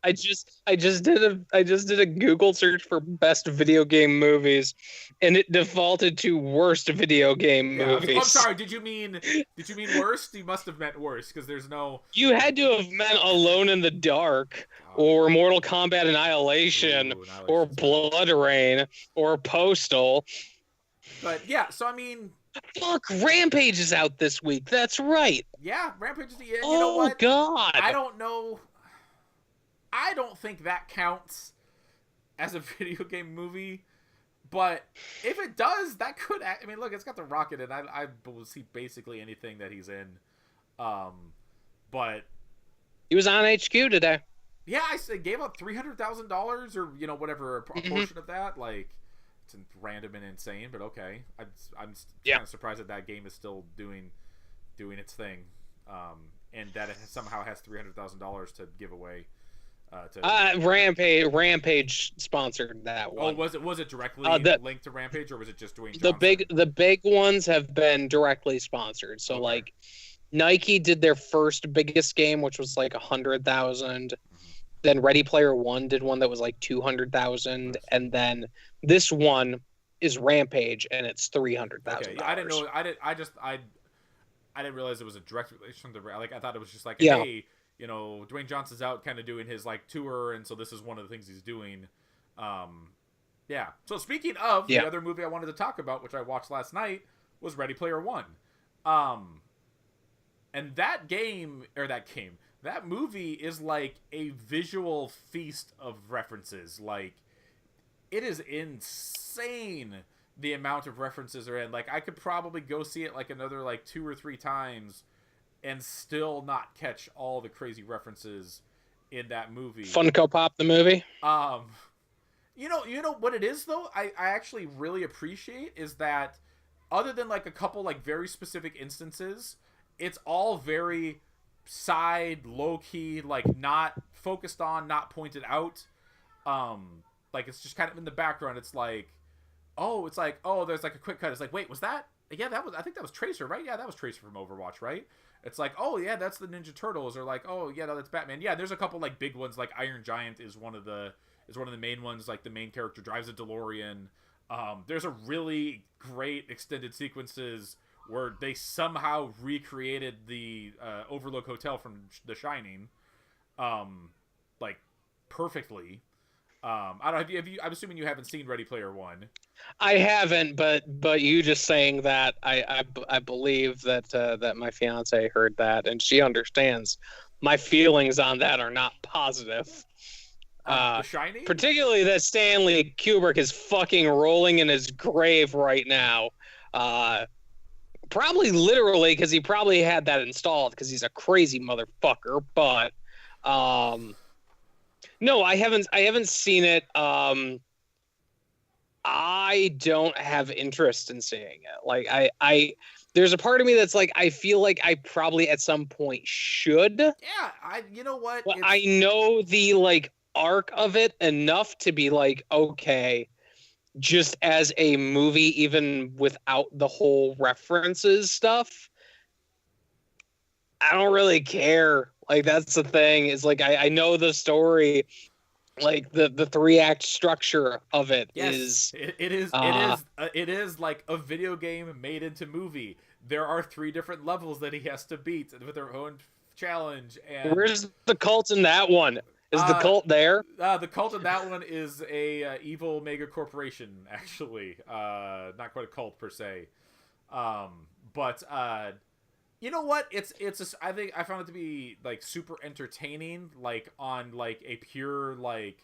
I just did a Google search for best video game movies, and it defaulted to worst video game movies. I'm sorry. Did you mean worst? You must have meant worst, because there's no. You had to have meant Alone in the Dark, or Mortal Kombat Annihilation, or Blood Rain, or Postal. But yeah, so I mean. Fuck, Rampage is out this week. That's right. Yeah, Rampage is the end. Oh, you know what? God. I don't know. I don't think that counts as a video game movie, but if it does, that could. I mean, look, it's got The Rock in it. I will see basically anything that he's in, but he was on HQ today. Yeah, I gave up $300,000 or whatever a portion of that. Like, it's random and insane, but okay. I'm kind of surprised that game is still doing its thing, and that it somehow has $300,000 to give away. Rampage sponsored that one. Oh, was it directly linked to Rampage, or was it just doing the big ones have been directly sponsored. So like Nike did their first biggest game, which was like 100,000. Then Ready Player One did one that was like 200,000, and then this one is Rampage, and it's 300,000. Okay, I didn't know. I didn't realize it was a direct relation to like. I thought it was just like, hey. Dwayne Johnson's out kind of doing his like tour, and so this is one of the things he's doing. Yeah. So speaking of the other movie I wanted to talk about, which I watched last night, was Ready Player One. And that movie is like a visual feast of references. Like, it is insane the amount of references are in. Like, I could probably go see it like another like 2 or 3 times and still not catch all the crazy references in that movie. Funko Pop the movie. You know what it is though? I actually really appreciate is that other than like a couple like very specific instances, it's all very side, low key, like not focused on, not pointed out. Like it's just kind of in the background. It's like, there's like a quick cut. It's like, wait, was that? Yeah, I think that was Tracer, right? Yeah, that was Tracer from Overwatch, right? It's like, oh yeah, that's the Ninja Turtles, or like, oh yeah, no, that's Batman. Yeah, there's a couple like big ones, like Iron Giant is one of the main ones. Like the main character drives a DeLorean. There's a really great extended sequences where they somehow recreated the Overlook Hotel from The Shining, like perfectly. I don't know. I'm assuming you haven't seen Ready Player One. I haven't, but you just saying that, I believe that my fiance heard that, and she understands my feelings on that are not positive. The Shining? Particularly that Stanley Kubrick is fucking rolling in his grave right now. Probably literally, because he probably had that installed because he's a crazy motherfucker. But no, I haven't seen it. I don't have interest in seeing it. Like there's a part of me that's like, I feel like I probably at some point should, Yeah, you know what? but I know the like arc of it enough to be like, okay, just as a movie, even without the whole references stuff, I don't really care. Like that's the thing, is like I know the story, like the 3 act structure of it Yes, is it is like a video game made into movie. There are 3 different levels that he has to beat with their own challenge. And where's the cult in that one? Is the uh, cult there? the cult in that one is a evil mega corporation, actually. Not quite a cult per se. But you know what? I think I found it to be like super entertaining, like on like a pure like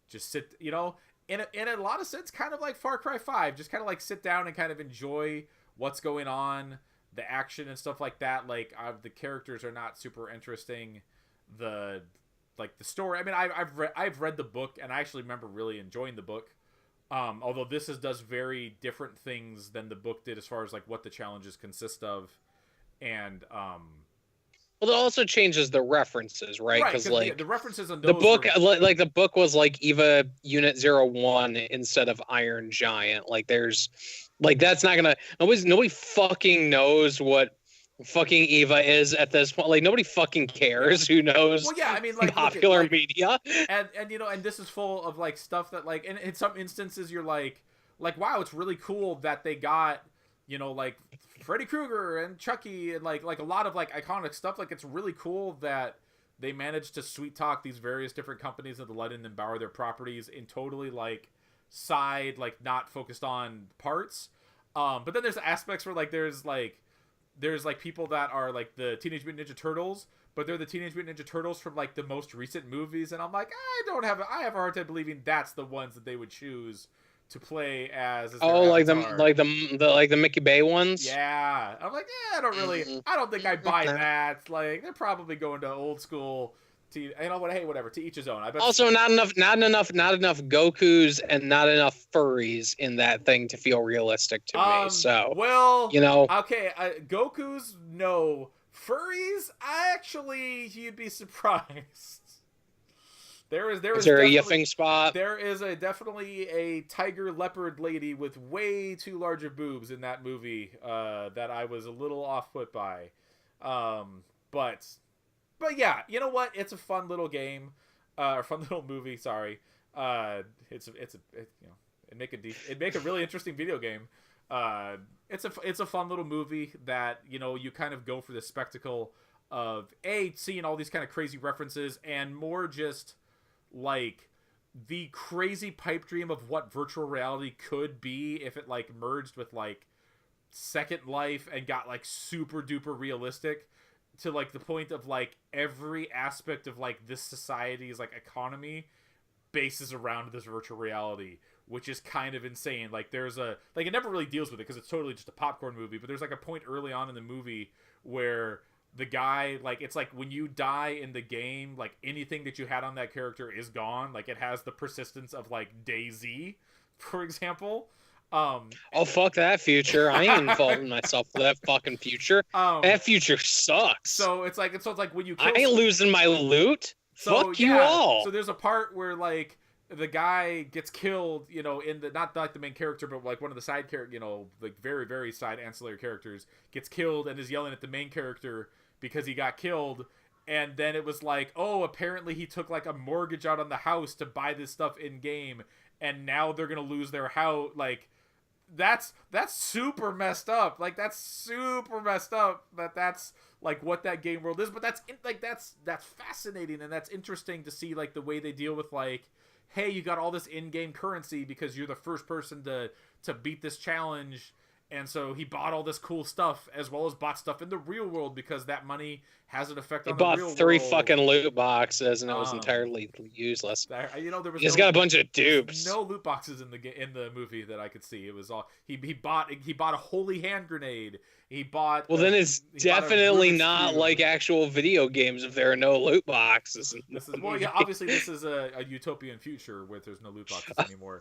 just sit, in a lot of sense, kind of like Far Cry 5, just kind of like sit down and kind of enjoy what's going on, the action and stuff like that. Like the characters are not super interesting. The like the story. I mean, I've read the book, and I actually remember really enjoying the book. Although does very different things than the book did as far as like what the challenges consist of, and Well, it also changes the references, right? right, Because because like the references on the those book, were like the book was like Eva Unit 01 instead of Iron Giant. Like there's, like that's not gonna, nobody fucking knows what fucking Eva is at this point. Like nobody fucking cares who knows well, yeah. I mean, like popular media. and and this is full of like stuff that like in some instances you're like wow, it's really cool that they got like Freddy Krueger and Chucky and like a lot of like iconic stuff. Like it's really cool that they managed to sweet talk these various different companies that let in and empower their properties in totally like side, like not focused on parts. But then there's aspects where like there's like people that are like the Teenage Mutant Ninja Turtles, but they're the Teenage Mutant Ninja Turtles from like the most recent movies, and I'm like, I have a hard time believing that's the ones that they would choose to play as Oh, like avatar. the Mickey Bay ones. Yeah, I'm like, I don't think I buy that. Like they're probably going to old school. Hey, whatever. To each his own. I bet. Also, not enough Gokus and not enough furries in that thing to feel realistic to me. So, well, okay, Goku's no, furries. Actually, you'd be surprised. Is there a yiffing spot? There is definitely a tiger leopard lady with way too large of boobs in that movie that I was a little off put by, but yeah, you know what? It's a fun little game, or fun little movie. Sorry, it'd make a really interesting video game. It's a fun little movie that you kind of go for the spectacle of seeing all these kind of crazy references, and more just like the crazy pipe dream of what virtual reality could be if it like merged with like Second Life and got like super duper realistic to like the point of like every aspect of like this society's like economy bases around this virtual reality, which is kind of insane. Like there's like it never really deals with it because it's totally just a popcorn movie, but there's like a point early on in the movie where the guy, like, it's like when you die in the game, like anything that you had on that character is gone. Like it has the persistence of like DayZ, for example. Oh, fuck that future. I ain't involving myself with that fucking future. That future sucks. So it's like when you kill I ain't losing my loot. So, fuck you all. So there's a part where like the guy gets killed, in the not like the main character, but like one of the side character, like very very side ancillary characters gets killed and is yelling at the main character because he got killed. And then it was like, oh, apparently he took like a mortgage out on the house to buy this stuff in game, and now they're gonna lose their house. Like that's super messed up. Like that's super messed up. That's like what that game world is. But that's fascinating, and that's interesting to see like the way they deal with like, hey, you got all this in-game currency because you're the first person to beat this challenge. And so he bought all this cool stuff as well as bought stuff in the real world because that money has an effect on the real world. He bought 3 fucking loot boxes and it was entirely useless. There was He's got a bunch of dupes. No loot boxes in the movie that I could see. It was all he bought a holy hand grenade. He bought. Well, then it's definitely not like actual video games if there are no loot boxes. Obviously this is a utopian future where there's no loot boxes anymore.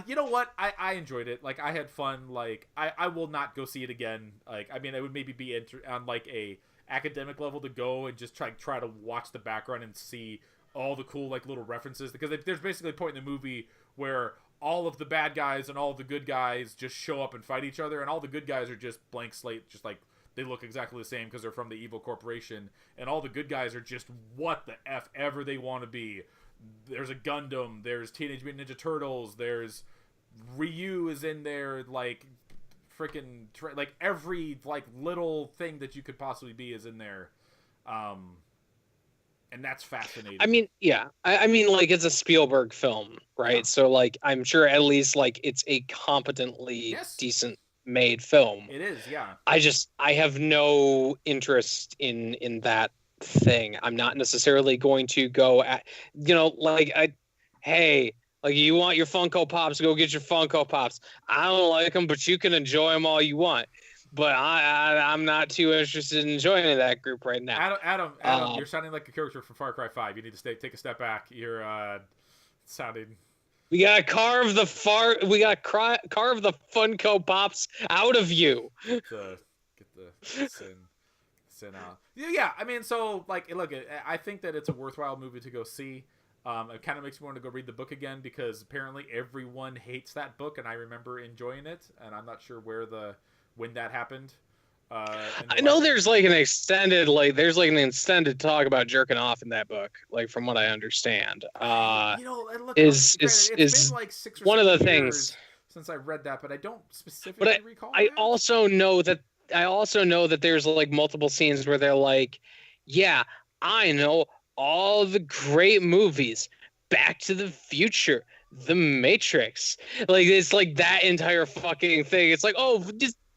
You know what? I enjoyed it. Like, I had fun. Like, I will not go see it again. Like, I mean, it would maybe be on like a academic level to go and just try to watch the background and see all the cool like little references, because there's basically a point in the movie where all of the bad guys and all of the good guys just show up and fight each other, and all the good guys are just blank slate, just like they look exactly the same because they're from the evil corporation, and all the good guys are just what the f ever they want to be. There's a Gundam, there's Teenage Mutant Ninja Turtles, there's Ryu is in there, like freaking like every like little thing that you could possibly be is in there, and that's fascinating. I mean, yeah, I mean, like it's a Spielberg film, right? Yeah. So like I'm sure at least like it's a competently decent made film. It is, yeah. I have no interest in that thing. I'm not necessarily going to go at, like hey, like you want your Funko Pops, go get your Funko Pops. I don't like them, but you can enjoy them all you want. But I'm not too interested in joining that group right now. Adam, you're sounding like a character from Far Cry 5. You need to take a step back. You're sounding. We gotta carve the Funko Pops out of you. Get the sin out. Yeah, I mean, so like, look, I think that it's a worthwhile movie to go see. It kind of makes me want to go read the book again, because apparently everyone hates that book, and I remember enjoying it, and I'm not sure when that happened. I know there's like an extended talk about jerking off in that book, like from what I understand. Look, is been like 6 or one 7 of the years things since I read that, but I don't specifically recall. I also know that there's like multiple scenes where they're like, yeah, I know all the great movies, Back to the Future, The Matrix. Like it's like that entire fucking thing. It's like, oh,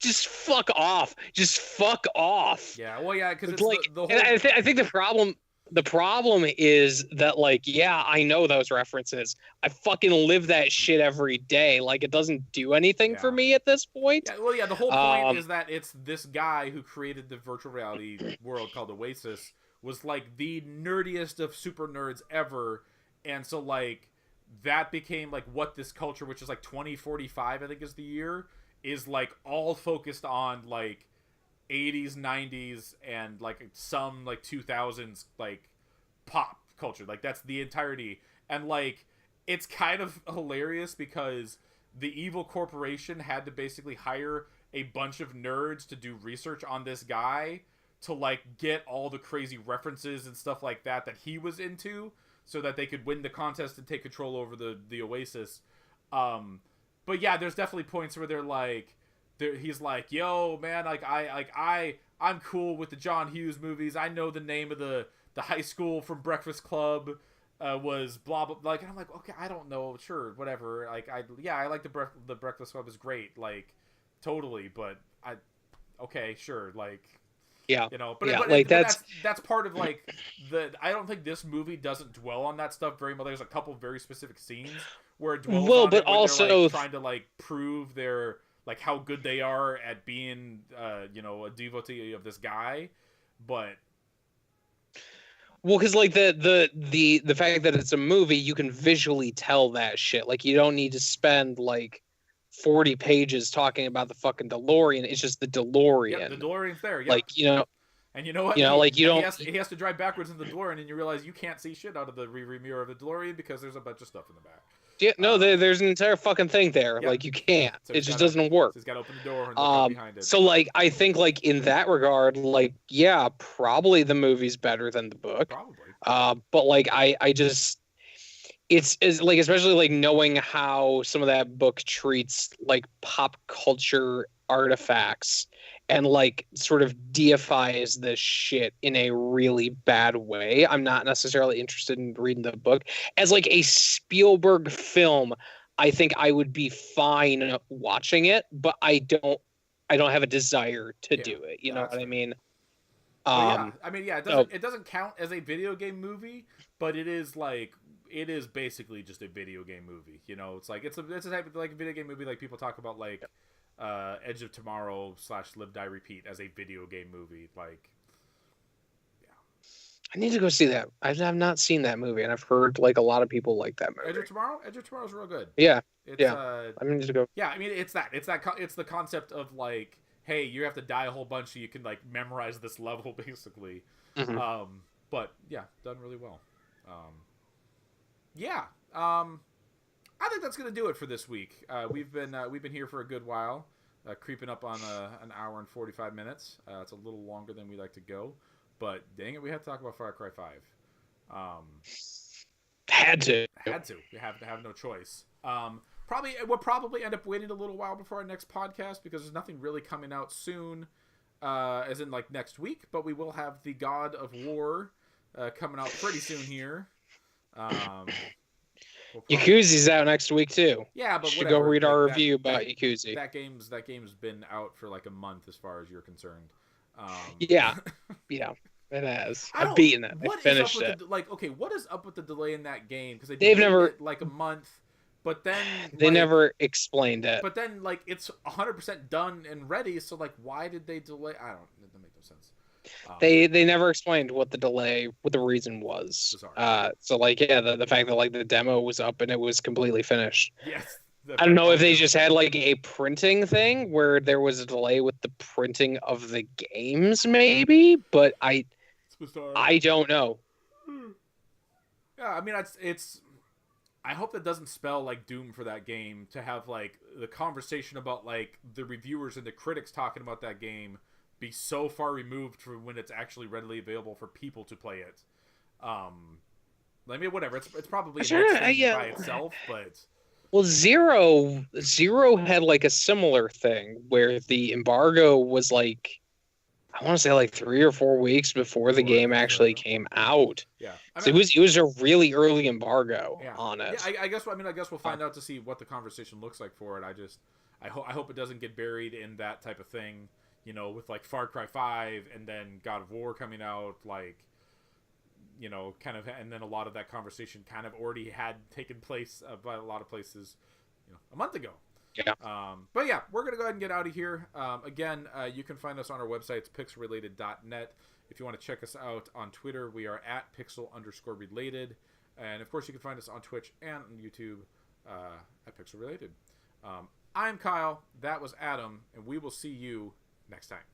just fuck off. Just fuck off. Yeah, well, yeah, because it's like the whole. I think the problem is that, like, yeah, I know those references. I fucking live that shit every day. Like, it doesn't do anything for me at this point. Yeah, well, yeah, the whole point is that it's this guy who created the virtual reality world called Oasis was like the nerdiest of super nerds ever, and so like that became like what this culture, which is like 2045, I think is the year, is like all focused on like 80s, 90s, and like some like 2000s like pop culture. Like that's the entirety. And like it's kind of hilarious because the evil corporation had to basically hire a bunch of nerds to do research on this guy to like get all the crazy references and stuff like that he was into, so that they could win the contest and take control over the Oasis. But yeah, there's definitely points where they're like, he's like, yo, man, like I'm cool with the John Hughes movies. I know the name of the high school from Breakfast Club was blah blah. Like, and I'm like, okay, I don't know, sure, whatever. Like, I like the Breakfast Club is great, like, totally. But okay, sure, like. Yeah, but, yeah, but, like but that's part of like I don't think this movie doesn't dwell on that stuff very much. There's a couple very specific scenes where it dwells on but it, where also they're, like, trying to like prove their like how good they are at being a devotee of this guy, but because like the fact that it's a movie, you can visually tell that shit. Like you don't need to spend like 40 pages talking about the fucking DeLorean. It's just the DeLorean. Yep, the DeLorean's there. Yep. Like, and you know what? Like you don't. He has to drive backwards in the DeLorean, and you realize you can't see shit out of the rear mirror of the DeLorean because there's a bunch of stuff in the back. Yeah, no, there's an entire fucking thing there. Yep. Like you can't. So it just doesn't work. So he's got to open the door and look behind it. So like I think like in that regard, like yeah, probably the movie's better than the book. Probably. But like I just. It's like, especially like knowing how some of that book treats like pop culture artifacts and like sort of deifies this shit in a really bad way. I'm not necessarily interested in reading the book. As like a Spielberg film, I think I would be fine watching it, but I don't have a desire to do it. You know what I mean? Yeah, I mean, yeah, it doesn't count as a video game movie, but it is basically just a video game movie. It's like it's a type of like a video game movie, like people talk about like Edge of Tomorrow / Live Die Repeat as a video game movie. Like, yeah. I need to go see that. I have not seen that movie, and I've heard like a lot of people like that Edge movie. of Tomorrow. Edge of Tomorrow's real good. Yeah, It's yeah. I need to go. yeah. I mean, it's the concept of like, hey, you have to die a whole bunch so you can like memorize this level, basically. Mhm. But yeah, done really well. Yeah. I think that's gonna do it for this week. We've been here for a good while, creeping up on an hour and 45 minutes. It's a little longer than we like to go, but dang it, we had to talk about Far Cry 5. Um, Had to. had to. We have no choice. We'll probably end up waiting a little while before our next podcast because there's nothing really coming out soon, as in like next week. But we will have the God of War coming out pretty soon here. Yakuza's out next week too. Yeah, but should whatever. go read our review about Yakuza. That game's been out for like a month as far as you're concerned. Yeah, yeah, it has. I've beaten it. I finished it. Okay, what is up with the delay in that game? Because they've never it like a month, but then they never explained it. But then like it's 100% done and ready. So like, why did they delay? I don't. That makes no sense. They never explained what the reason was. So like, yeah, the fact that like the demo was up and it was completely finished. Yes. I don't know if they just had like a printing thing where there was a delay with the printing of the games, maybe, but I don't know. Yeah, I mean it's. I hope that doesn't spell like doom for that game to have like the conversation about like the reviewers and the critics talking about that game be so far removed from when it's actually readily available for people to play it. I mean, whatever. It's probably by itself, but well, Zero had like a similar thing where the embargo was like, I want to say like 3 or 4 weeks before the game actually came out. Yeah, so it was a really early embargo on it. Yeah, I guess we'll find out to see what the conversation looks like for it. I hope it doesn't get buried in that type of thing. You know, with like Far Cry 5 and then God of War coming out, like, you know, kind of, and then a lot of that conversation kind of already had taken place by a lot of places, you know, a month ago. Yeah. But yeah, we're gonna go ahead and get out of here. Again, you can find us on our website, pixelrelated.net. If you want to check us out on Twitter, we are at pixel_related, and of course, you can find us on Twitch and on YouTube at pixelrelated. I'm Kyle. That was Adam, and we will see you next time.